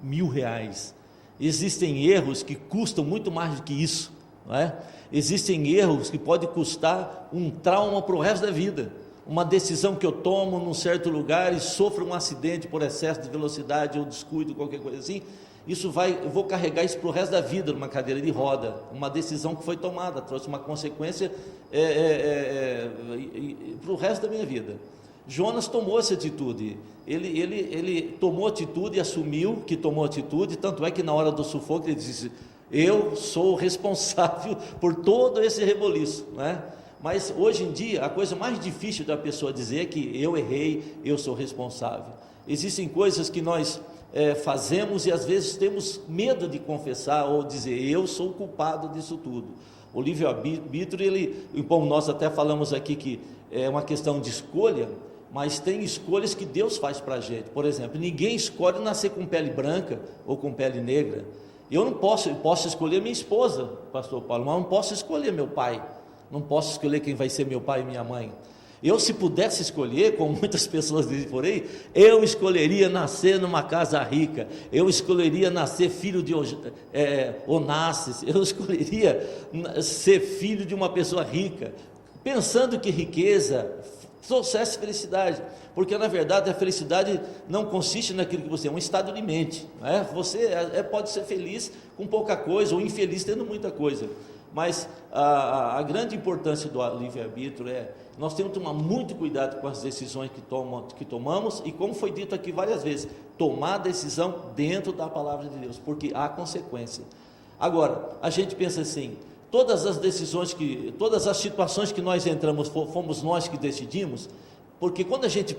R$1.000. Existem erros que custam muito mais do que isso, não é? Existem erros que podem custar um trauma para o resto da vida. Uma decisão que eu tomo num certo lugar e sofro um acidente por excesso de velocidade ou descuido, qualquer coisa assim, eu vou carregar isso para o resto da vida numa cadeira de roda. Uma decisão que foi tomada, trouxe uma consequência para o resto da minha vida. Jonas tomou essa atitude, ele tomou atitude e assumiu que tomou atitude, tanto é que na hora do sufoco ele disse: eu sou responsável por todo esse reboliço, né? Mas hoje em dia a coisa mais difícil da pessoa dizer é que eu errei, eu sou responsável. Existem coisas que nós fazemos e às vezes temos medo de confessar ou dizer eu sou o culpado disso tudo. O livre-arbítrio, bom, nós até falamos aqui que é uma questão de escolha, mas tem escolhas que Deus faz para a gente. Por exemplo, ninguém escolhe nascer com pele branca ou com pele negra. Eu posso escolher minha esposa, pastor Paulo, mas não posso escolher meu pai, não posso escolher quem vai ser meu pai e minha mãe. Eu, se pudesse escolher, como muitas pessoas dizem por aí, eu escolheria nascer numa casa rica, eu escolheria nascer filho de Onassis, eu escolheria ser filho de uma pessoa rica, pensando que riqueza trouxesse felicidade, porque na verdade a felicidade não consiste naquilo que você é, um estado de mente, né? Você pode ser feliz com pouca coisa, ou infeliz tendo muita coisa, mas a grande importância do livre-arbítrio nós temos que tomar muito cuidado com as decisões que tomamos, e como foi dito aqui várias vezes, tomar a decisão dentro da palavra de Deus, porque há consequência. Agora, a gente pensa assim, todas as situações que nós entramos, fomos nós que decidimos, porque quando a gente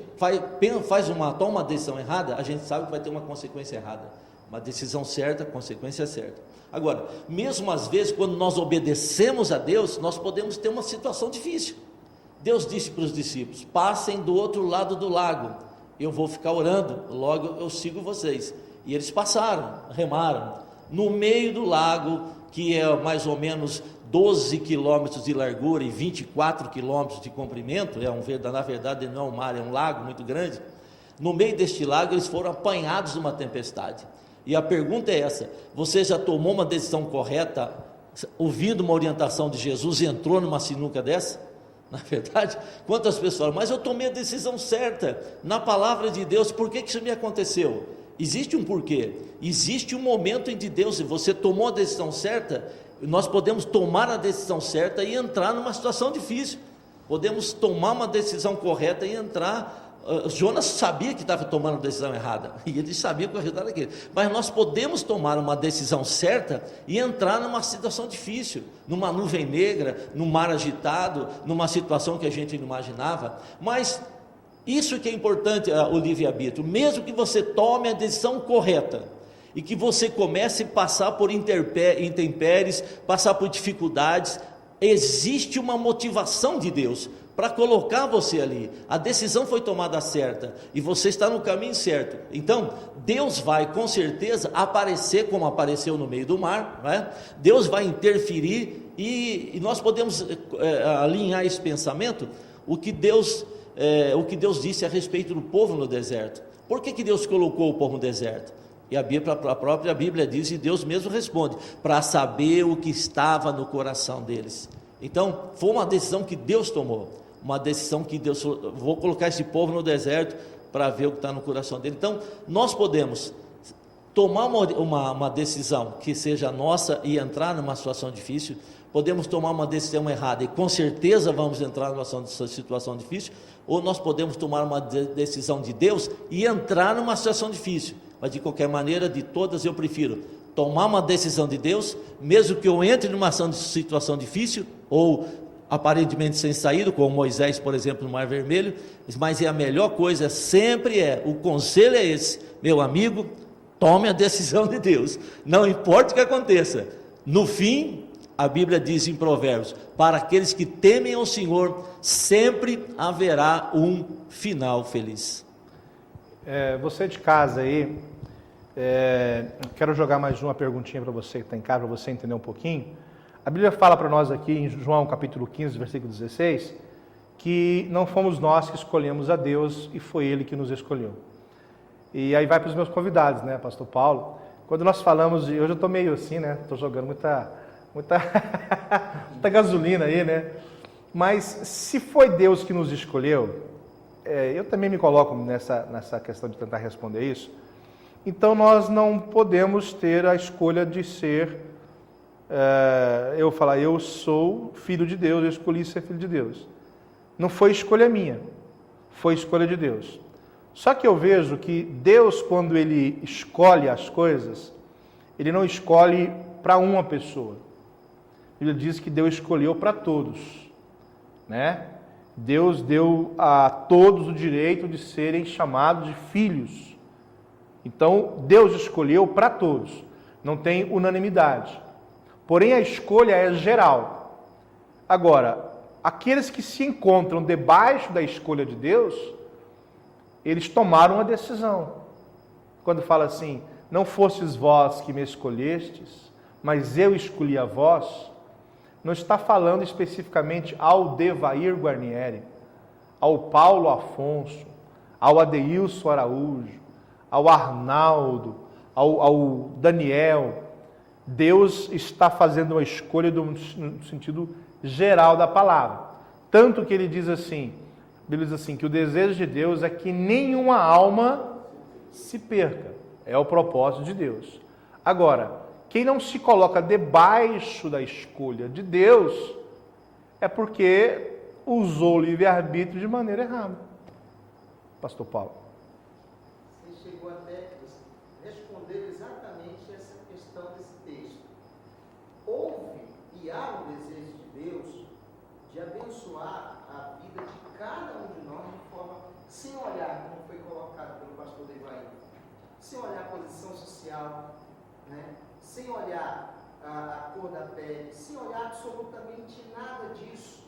toma uma decisão errada, a gente sabe que vai ter uma consequência errada. Uma decisão certa, consequência certa. Agora, mesmo às vezes, quando nós obedecemos a Deus, nós podemos ter uma situação difícil. Deus disse para os discípulos: passem do outro lado do lago, eu vou ficar orando, logo eu sigo vocês. E eles passaram, remaram, no meio do lago, que é mais ou menos 12 quilômetros de largura e 24 quilômetros de comprimento, na verdade não é um mar, é um lago muito grande. No meio deste lago eles foram apanhados numa tempestade, e a pergunta é essa: você já tomou uma decisão correta, ouvindo uma orientação de Jesus, e entrou numa sinuca dessa? Na verdade, quantas pessoas falam: mas eu tomei a decisão certa, na palavra de Deus, por que isso me aconteceu? Existe um porquê, existe um momento em que Deus, você tomou a decisão certa, nós podemos tomar a decisão certa e entrar numa situação difícil, podemos tomar uma decisão correta e entrar. Jonas sabia que estava tomando a decisão errada, e ele sabia que o resultado era aquele, mas nós podemos tomar uma decisão certa e entrar numa situação difícil, numa nuvem negra, num mar agitado, numa situação que a gente não imaginava, mas Isso que é importante, o livre-arbítrio. Mesmo que você tome a decisão correta e que você comece a passar por intempéries, passar por dificuldades, existe uma motivação de Deus para colocar você ali. A decisão foi tomada certa e você está no caminho certo. Então, Deus vai com certeza aparecer como apareceu no meio do mar, né? Deus vai interferir e nós podemos alinhar esse pensamento, o que Deus disse a respeito do povo no deserto. Por que Deus colocou o povo no deserto? E a própria Bíblia diz, e Deus mesmo responde, para saber o que estava no coração deles. Então, foi uma decisão que Deus tomou, uma decisão que Deus, vou colocar esse povo no deserto para ver o que está no coração dele. Então, nós podemos tomar uma decisão que seja nossa e entrar numa situação difícil, podemos tomar uma decisão errada e com certeza vamos entrar numa situação difícil, ou nós podemos tomar uma decisão de Deus e entrar numa situação difícil. Mas de qualquer maneira, de todas eu prefiro tomar uma decisão de Deus, mesmo que eu entre numa situação difícil, ou aparentemente sem saída, como Moisés, por exemplo, no Mar Vermelho, mas a melhor coisa sempre o conselho é esse, meu amigo, tome a decisão de Deus, não importa o que aconteça, no fim, a Bíblia diz em Provérbios, para aqueles que temem ao Senhor, sempre haverá um final feliz. Você de casa aí, quero jogar mais uma perguntinha para você que está em casa, para você entender um pouquinho. A Bíblia fala para nós aqui em João capítulo 15, versículo 16, que não fomos nós que escolhemos a Deus e foi Ele que nos escolheu. E aí vai para os meus convidados, né, pastor Paulo? Quando nós falamos de... Hoje eu estou meio assim, né? Estou jogando muita gasolina aí, né? Mas se foi Deus que nos escolheu, eu também me coloco nessa questão de tentar responder isso, então nós não podemos ter a escolha de ser... eu sou filho de Deus, eu escolhi ser filho de Deus. Não foi escolha minha, foi escolha de Deus. Só que eu vejo que Deus, quando Ele escolhe as coisas, Ele não escolhe para uma pessoa. Ele diz que Deus escolheu para todos, né? Deus deu a todos o direito de serem chamados de filhos. Então, Deus escolheu para todos, não tem unanimidade. Porém, a escolha é geral. Agora, aqueles que se encontram debaixo da escolha de Deus, eles tomaram uma decisão. Quando fala assim, não fostes vós que me escolhestes, mas eu escolhi a vós, não está falando especificamente ao Devair Guarnieri, ao Paulo Afonso, ao Adeilson Araújo, ao Arnaldo, ao Daniel. Deus está fazendo uma escolha no sentido geral da palavra. Tanto que ele diz assim, que o desejo de Deus é que nenhuma alma se perca. É o propósito de Deus. Agora, quem não se coloca debaixo da escolha de Deus é porque usou o livre-arbítrio de maneira errada. Pastor Paulo. Você chegou até responder exatamente essa questão desse texto. Houve e há um desejo de Deus de abençoar a vida de cada um de nós de forma, sem olhar, como foi colocado pelo pastor Devair, sem olhar a posição social, né? Sem olhar a cor da pele, sem olhar absolutamente nada disso.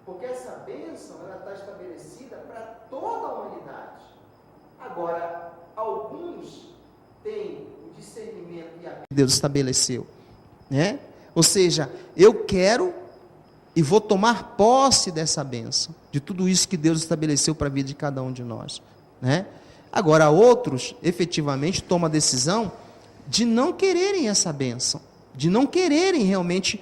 Porque essa bênção está estabelecida para toda a humanidade. Agora, alguns têm o discernimento e a... Deus estabeleceu, né? Ou seja, eu quero e vou tomar posse dessa bênção, de tudo isso que Deus estabeleceu para a vida de cada um de nós, né? Agora, outros, efetivamente, tomam a decisão de não quererem essa bênção, de não quererem realmente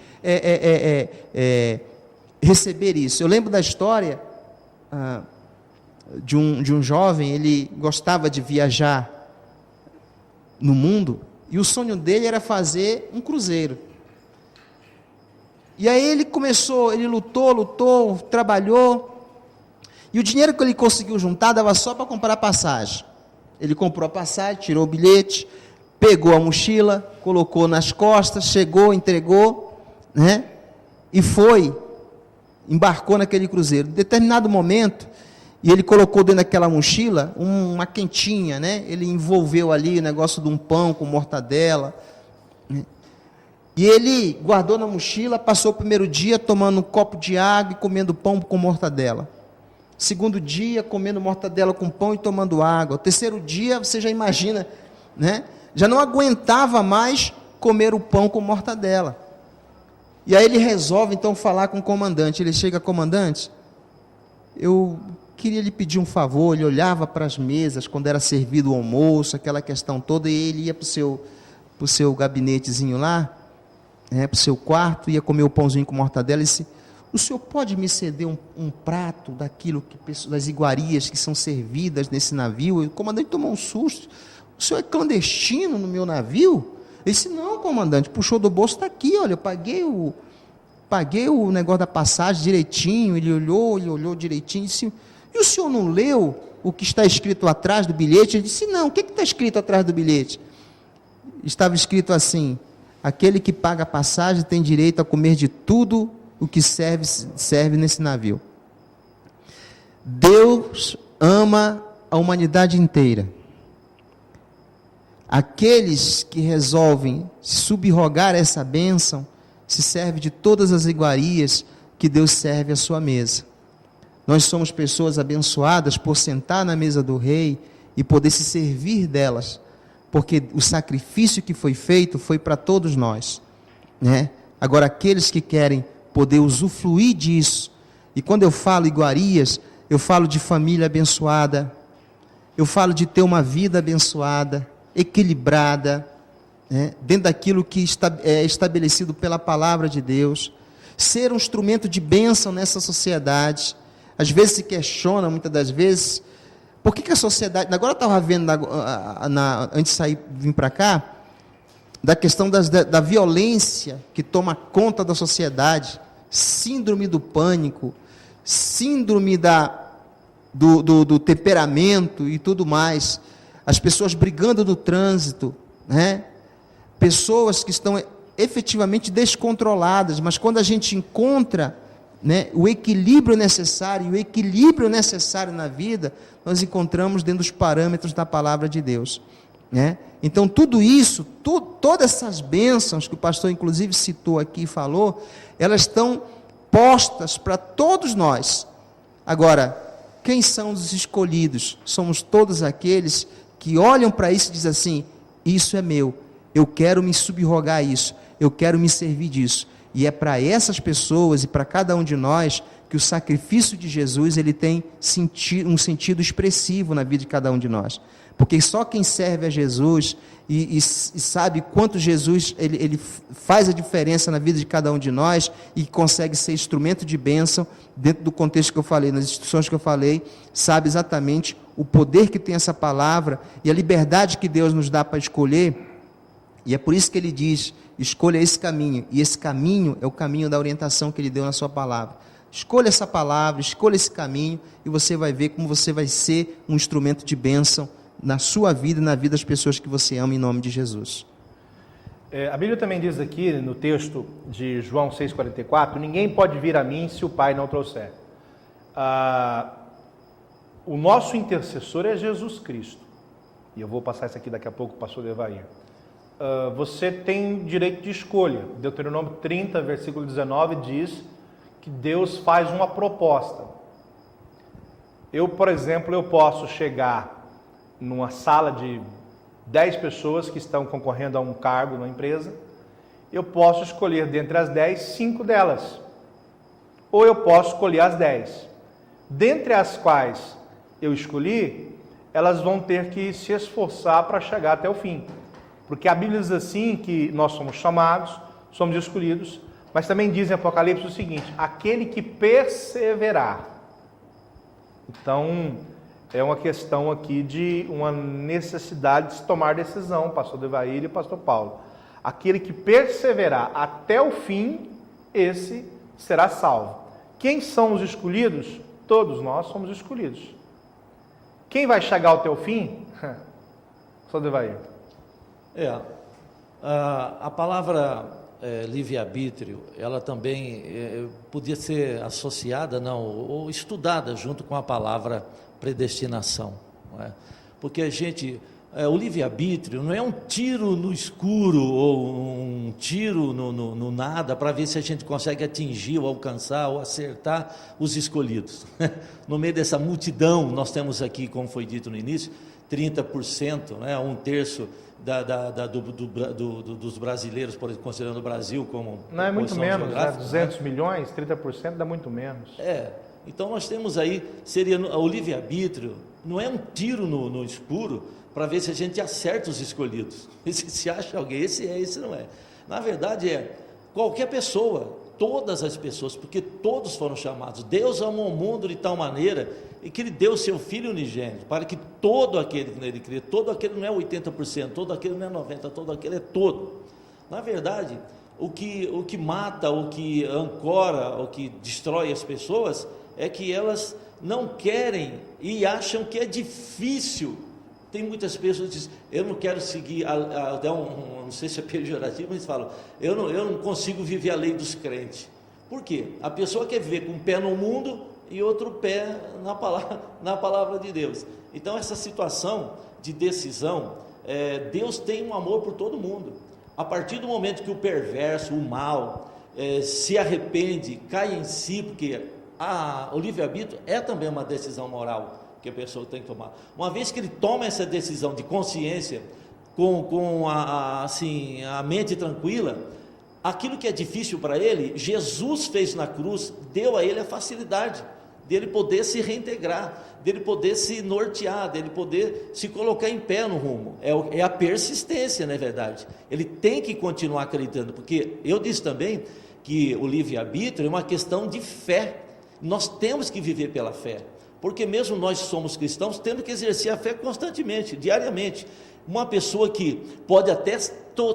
receber isso. Eu lembro da história de um jovem, ele gostava de viajar no mundo, e o sonho dele era fazer um cruzeiro. E aí ele lutou, trabalhou, e o dinheiro que ele conseguiu juntar dava só para comprar a passagem. Ele comprou a passagem, tirou o bilhete, pegou a mochila, colocou nas costas, chegou, entregou, né? E embarcou naquele cruzeiro. Em determinado momento, e ele colocou dentro daquela mochila uma quentinha, né? Ele envolveu ali o negócio de um pão com mortadela, né? E ele guardou na mochila, passou o primeiro dia tomando um copo de água e comendo pão com mortadela. Segundo dia, comendo mortadela com pão e tomando água. O terceiro dia, você já imagina, né? Já não aguentava mais comer o pão com mortadela. E aí ele resolve então falar com o comandante. Ele chega: comandante, eu queria lhe pedir um favor. Ele olhava para as mesas quando era servido o almoço, aquela questão toda, e ele ia para o seu gabinetezinho lá, para o seu quarto, ia comer o pãozinho com mortadela e disse: o senhor pode me ceder um prato daquilo das iguarias que são servidas nesse navio? E o comandante tomou um susto: o senhor é clandestino no meu navio? Ele disse: não, comandante, puxou do bolso, está aqui, olha, eu paguei o negócio da passagem direitinho. Ele olhou direitinho e disse: e o senhor não leu o que está escrito atrás do bilhete? Ele disse: não, o que está escrito atrás do bilhete? Estava escrito assim: aquele que paga a passagem tem direito a comer de tudo o que serve nesse navio. Deus ama a humanidade inteira. Aqueles que resolvem se subrogar a essa bênção, se servem de todas as iguarias que Deus serve à sua mesa. Nós somos pessoas abençoadas por sentar na mesa do rei e poder se servir delas, porque o sacrifício que foi feito foi para todos nós, né? Agora, aqueles que querem poder usufruir disso, e quando eu falo iguarias, eu falo de família abençoada, eu falo de ter uma vida abençoada, equilibrada, né? Dentro daquilo que é estabelecido pela palavra de Deus, ser um instrumento de bênção nessa sociedade. Às vezes se questiona, muitas das vezes, por que a sociedade... Agora eu estava vendo, antes de sair, vim para cá, da questão da violência que toma conta da sociedade, síndrome do pânico, síndrome do temperamento e tudo mais, as pessoas brigando no trânsito, né? Pessoas que estão efetivamente descontroladas, mas quando a gente encontra, né, o equilíbrio necessário, na vida, nós encontramos dentro dos parâmetros da palavra de Deus, né? Então tudo isso, todas essas bênçãos que o pastor inclusive citou aqui e falou, elas estão postas para todos nós. Agora, quem são os escolhidos? Somos todos aqueles que olham para isso e dizem assim: isso é meu, eu quero me subrogar a isso, eu quero me servir disso. E é para essas pessoas e para cada um de nós que o sacrifício de Jesus ele tem um sentido expressivo na vida de cada um de nós. Porque só quem serve a Jesus e sabe quanto Jesus ele faz a diferença na vida de cada um de nós e consegue ser instrumento de bênção dentro do contexto que eu falei, nas instruções que eu falei, sabe exatamente o poder que tem essa palavra e a liberdade que Deus nos dá para escolher. E é por isso que ele diz: escolha esse caminho, e esse caminho é o caminho da orientação que ele deu na sua palavra. Escolha essa palavra, escolha esse caminho, e você vai ver como você vai ser um instrumento de bênção na sua vida e na vida das pessoas que você ama, em nome de Jesus. A Bíblia também diz aqui no texto de João 6,44, ninguém pode vir a mim se o Pai não trouxer. O nosso intercessor é Jesus Cristo, e eu vou passar isso aqui daqui a pouco para o pastor Devair. Você tem direito de escolha. Deuteronômio 30, versículo 19 diz que Deus faz uma proposta. Eu, por exemplo, eu posso chegar numa sala de 10 pessoas que estão concorrendo a um cargo na empresa, eu posso escolher dentre as 10, 5 delas. Ou eu posso escolher as 10. Dentre as quais eu escolhi, elas vão ter que se esforçar para chegar até o fim. Porque a Bíblia diz assim que nós somos chamados, somos escolhidos, mas também diz em Apocalipse o seguinte: aquele que perseverar. Então, é uma questão aqui de uma necessidade de se tomar decisão, pastor Devair e pastor Paulo. Aquele que perseverar até o fim, esse será salvo. Quem são os escolhidos? Todos nós somos escolhidos. Quem vai chegar até o fim? Pastor Devair. A palavra livre-arbítrio, ela também podia ser associada, não, ou estudada junto com a palavra predestinação, não é? Porque a gente, o livre-arbítrio não é um tiro no escuro ou um tiro no nada para ver se a gente consegue atingir ou alcançar ou acertar os escolhidos. No meio dessa multidão, nós temos aqui, como foi dito no início, 30%, né, um terço dos brasileiros, por exemplo, considerando o Brasil como não é muito menos, né? 200 né? milhões, 30% dá muito menos. Então nós temos aí, seria o livre-arbítrio, não é um tiro no escuro para ver se a gente acerta os escolhidos, se acha alguém, esse não é. Na verdade qualquer pessoa, todas as pessoas, porque todos foram chamados. Deus amou o mundo de tal maneira e que Ele deu o seu Filho unigênito, para que todo aquele que nele crê, todo aquele não é 80%, todo aquele não é 90%, todo aquele é todo. Na verdade, o que mata, o que ancora, o que destrói as pessoas, é que elas não querem e acham que é difícil. Tem muitas pessoas que dizem, eu não quero seguir, até não sei se é pejorativo, mas falam, eu não consigo viver a lei dos crentes. Por quê? A pessoa quer viver com um pé no mundo e outro pé na palavra de Deus. Então essa situação de decisão, Deus tem um amor por todo mundo. A partir do momento que o perverso, o mal, se arrepende, cai em si, porque o livre-arbítrio é também uma decisão moral que a pessoa tem que tomar. Uma vez que ele toma essa decisão de consciência, com a mente tranquila, aquilo que é difícil para ele, Jesus fez na cruz, deu a ele a facilidade dele poder se reintegrar, dele poder se nortear, dele poder se colocar em pé no rumo. É a persistência, não é verdade? Ele tem que continuar acreditando, porque eu disse também que o livre-arbítrio é uma questão de fé. Nós temos que viver pela fé, porque mesmo nós somos cristãos, temos que exercer a fé constantemente, diariamente. Uma pessoa que pode até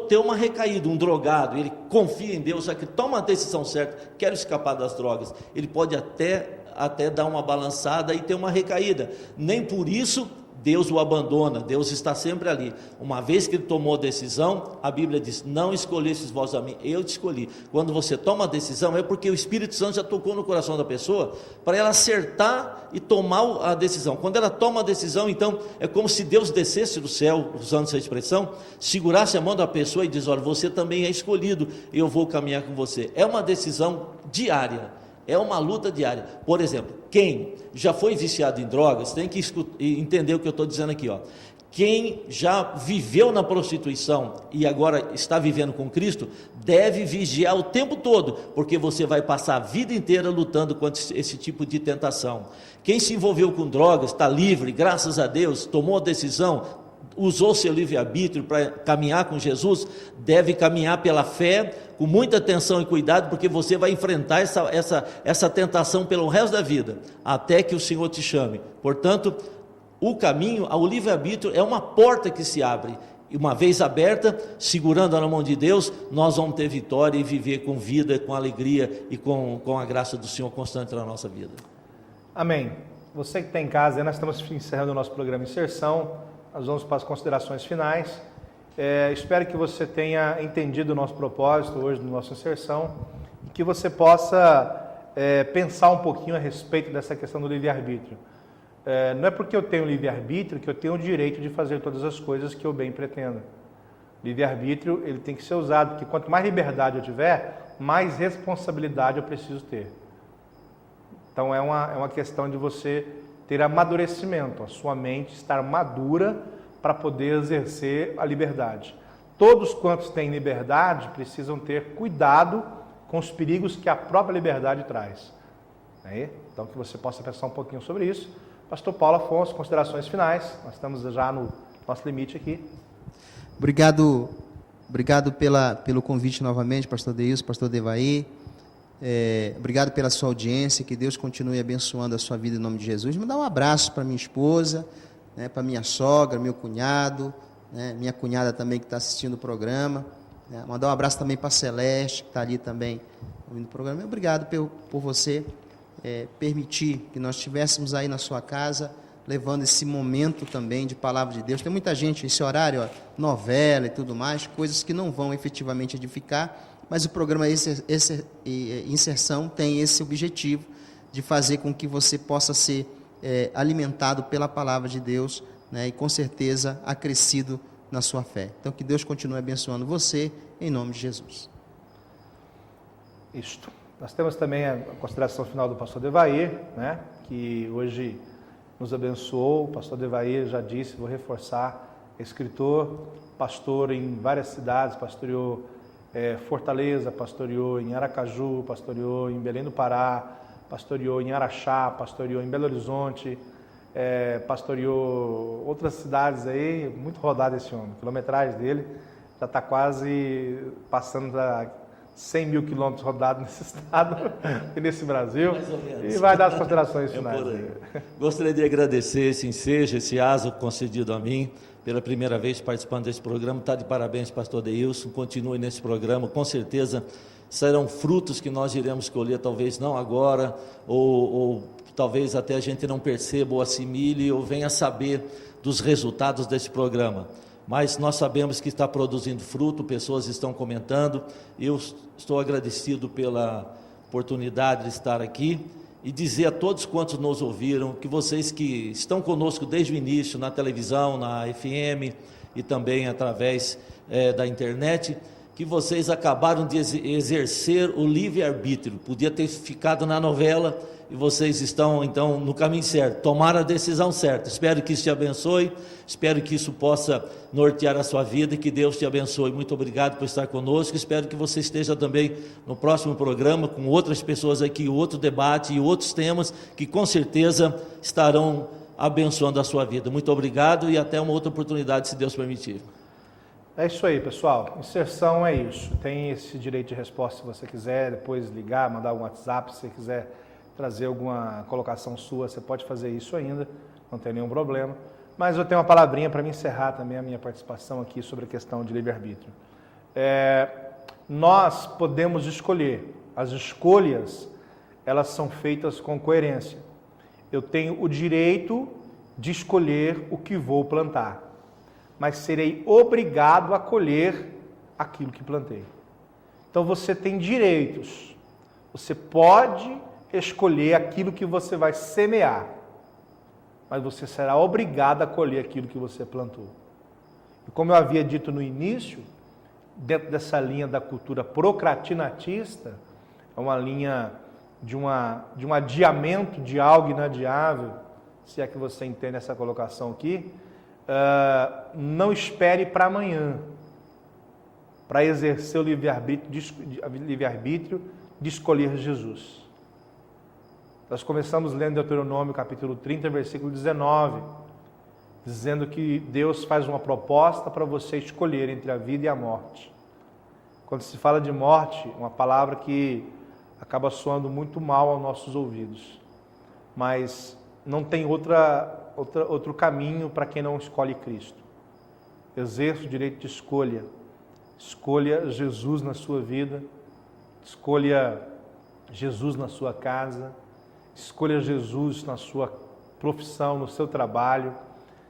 ter uma recaída, um drogado, ele confia em Deus, já que toma a decisão certa, quero escapar das drogas, ele pode até dar uma balançada e ter uma recaída, nem por isso Deus o abandona, Deus está sempre ali. Uma vez que ele tomou a decisão, a Bíblia diz, não escolhestes vós a mim, eu te escolhi. Quando você toma a decisão, é porque o Espírito Santo já tocou no coração da pessoa, para ela acertar e tomar a decisão. Quando ela toma a decisão, então, é como se Deus descesse do céu, usando essa expressão, segurasse a mão da pessoa e diz, olha, você também é escolhido, eu vou caminhar com você. É uma decisão diária. É uma luta diária. Por exemplo, quem já foi viciado em drogas, tem que entender o que eu estou dizendo aqui, ó. Quem já viveu na prostituição e agora está vivendo com Cristo, deve vigiar o tempo todo, porque você vai passar a vida inteira lutando contra esse tipo de tentação. Quem se envolveu com drogas, está livre, graças a Deus, tomou a decisão, usou seu livre-arbítrio para caminhar com Jesus, deve caminhar pela fé, com muita atenção e cuidado, porque você vai enfrentar essa tentação pelo resto da vida, até que o Senhor te chame. Portanto, o caminho ao livre-arbítrio é uma porta que se abre, e uma vez aberta, segurando na mão de Deus, nós vamos ter vitória e viver com vida, com alegria e com a graça do Senhor constante na nossa vida. Amém. Você que está em casa, nós estamos encerrando o nosso programa Inserção, nós vamos para as considerações finais. Espero que você tenha entendido o nosso propósito hoje no nosso Inserção e que você possa pensar um pouquinho a respeito dessa questão do livre-arbítrio. Não é porque eu tenho livre-arbítrio que eu tenho o direito de fazer todas as coisas que eu bem pretendo. Livre-arbítrio, ele tem que ser usado, porque quanto mais liberdade eu tiver, mais responsabilidade eu preciso ter. Então é uma questão de você ter amadurecimento, a sua mente estar madura para poder exercer a liberdade. Todos quantos têm liberdade precisam ter cuidado com os perigos que a própria liberdade traz. Então que você possa pensar um pouquinho sobre isso. Pastor Paulo Afonso, considerações finais, nós estamos já no nosso limite aqui. Obrigado pelo convite novamente, pastor Deilson, pastor Devaí. Obrigado pela sua audiência, que Deus continue abençoando a sua vida em nome de Jesus. Mandar um abraço para minha esposa, para minha sogra, meu cunhado, minha cunhada também que está assistindo o programa. Mandar um abraço também para a Celeste, que está ali também ouvindo o programa. Obrigado por você permitir que nós estivéssemos aí na sua casa, levando esse momento também de palavra de Deus. Tem muita gente, esse horário, novela e tudo mais, coisas que não vão efetivamente edificar, mas o programa Inserção tem esse objetivo de fazer com que você possa ser alimentado pela palavra de Deus, né, e com certeza acrescido na sua fé. Então que Deus continue abençoando você, em nome de Jesus. Isto. Nós temos também a consideração final do pastor Devair, né, que hoje nos abençoou. O pastor Devair já disse, vou reforçar, escritor, pastor em várias cidades, pastoreou Fortaleza, pastoreou em Aracaju, pastoreou em Belém do Pará, pastoreou em Araxá, pastoreou em Belo Horizonte, pastoreou outras cidades aí, muito rodado esse homem. A quilometragem dele já está quase passando da 100 mil quilômetros rodados nesse estado e nesse Brasil. Mais ou menos. E vai dar as considerações finais. Gostaria de agradecer esse ensejo, esse aso concedido a mim, pela primeira vez participando desse programa. Está de parabéns, pastor Deilson, continue nesse programa, com certeza serão frutos que nós iremos colher, talvez não agora, ou talvez até a gente não perceba ou assimile ou venha saber dos resultados desse programa. Mas nós sabemos que está produzindo fruto, pessoas estão comentando. Eu estou agradecido pela oportunidade de estar aqui e dizer a todos quantos nos ouviram, que vocês que estão conosco desde o início, na televisão, na FM e também através da internet, que vocês acabaram de exercer o livre-arbítrio. Podia ter ficado na novela e vocês estão, então, no caminho certo, tomaram a decisão certa. Espero que isso te abençoe, espero que isso possa nortear a sua vida e que Deus te abençoe. Muito obrigado por estar conosco, espero que você esteja também no próximo programa, com outras pessoas aqui, outro debate e outros temas que com certeza estarão abençoando a sua vida. Muito obrigado e até uma outra oportunidade, se Deus permitir. É isso aí, pessoal. Inserção é isso. Tem esse direito de resposta se você quiser, depois ligar, mandar um WhatsApp, se você quiser trazer alguma colocação sua, você pode fazer isso ainda, não tem nenhum problema. Mas eu tenho uma palavrinha para me encerrar também a minha participação aqui sobre a questão de livre-arbítrio. Nós podemos escolher. As escolhas, elas são feitas com coerência. Eu tenho o direito de escolher o que vou plantar, mas serei obrigado a colher aquilo que plantei. Então você tem direitos. Você pode escolher aquilo que você vai semear, mas você será obrigado a colher aquilo que você plantou. E como eu havia dito no início, dentro dessa linha da cultura procrastinatista, é uma linha de um adiamento de algo inadiável, se é que você entende essa colocação aqui. Não espere para amanhã para exercer o livre-arbítrio de escolher Jesus. Nós começamos lendo Deuteronômio capítulo 30, versículo 19, dizendo que Deus faz uma proposta para você escolher entre a vida e a morte. Quando se fala de morte, uma palavra que acaba soando muito mal aos nossos ouvidos, mas não tem outro caminho para quem não escolhe Cristo. Exerça o direito de escolha. Escolha Jesus na sua vida, escolha Jesus na sua casa, escolha Jesus na sua profissão, no seu trabalho,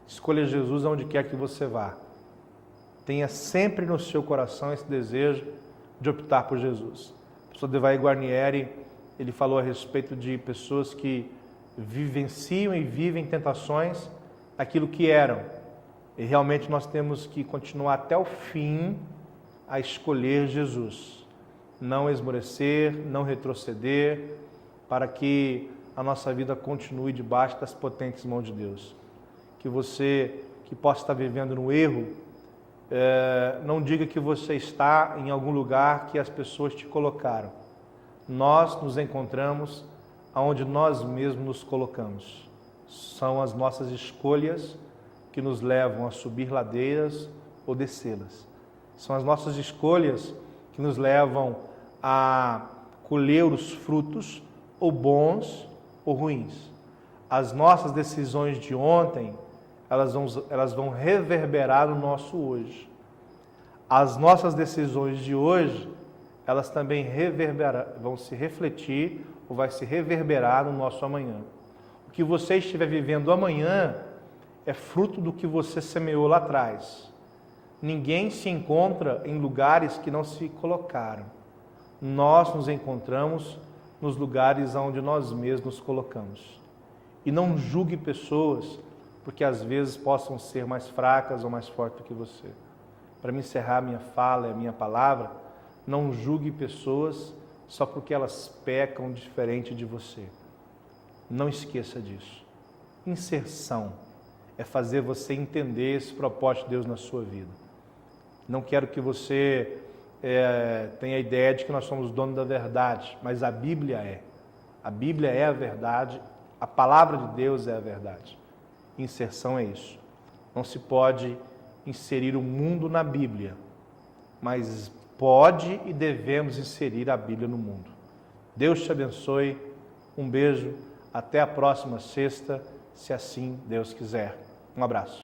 escolha Jesus aonde quer que você vá. Tenha sempre no seu coração esse desejo de optar por Jesus. O professor Devair Guarnieri, ele falou a respeito de pessoas que vivenciam e vivem tentações daquilo que eram. E realmente nós temos que continuar até o fim a escolher Jesus. Não esmorecer, não retroceder, para que a nossa vida continue debaixo das potentes mãos de Deus. Que você, que possa estar vivendo no erro, não diga que você está em algum lugar que as pessoas te colocaram. Nós nos encontramos aonde nós mesmos nos colocamos. São as nossas escolhas que nos levam a subir ladeiras ou descê-las. São as nossas escolhas que nos levam a colher os frutos, ou bons ou ruins. As nossas decisões de ontem, elas vão reverberar no nosso hoje. As nossas decisões de hoje, elas também vão se refletir ou vai se reverberar no nosso amanhã. O que você estiver vivendo amanhã é fruto do que você semeou lá atrás. Ninguém se encontra em lugares que não se colocaram. nós nos encontramos nos lugares onde nós mesmos nos colocamos. E não julgue pessoas porque às vezes possam ser mais fracas ou mais fortes do que você. Para me encerrar minha fala e a minha palavra, não julgue pessoas só porque elas pecam diferente de você. Não esqueça disso. Inserção é fazer você entender esse propósito de Deus na sua vida. Não quero que você tenha a ideia de que nós somos donos da verdade, mas a Bíblia é. A Bíblia é a verdade, a palavra de Deus é a verdade. Inserção é isso. Não se pode inserir o mundo na Bíblia, mas pode e devemos inserir a Bíblia no mundo. Deus te abençoe. Um beijo. Até a próxima sexta, se assim Deus quiser. Um abraço.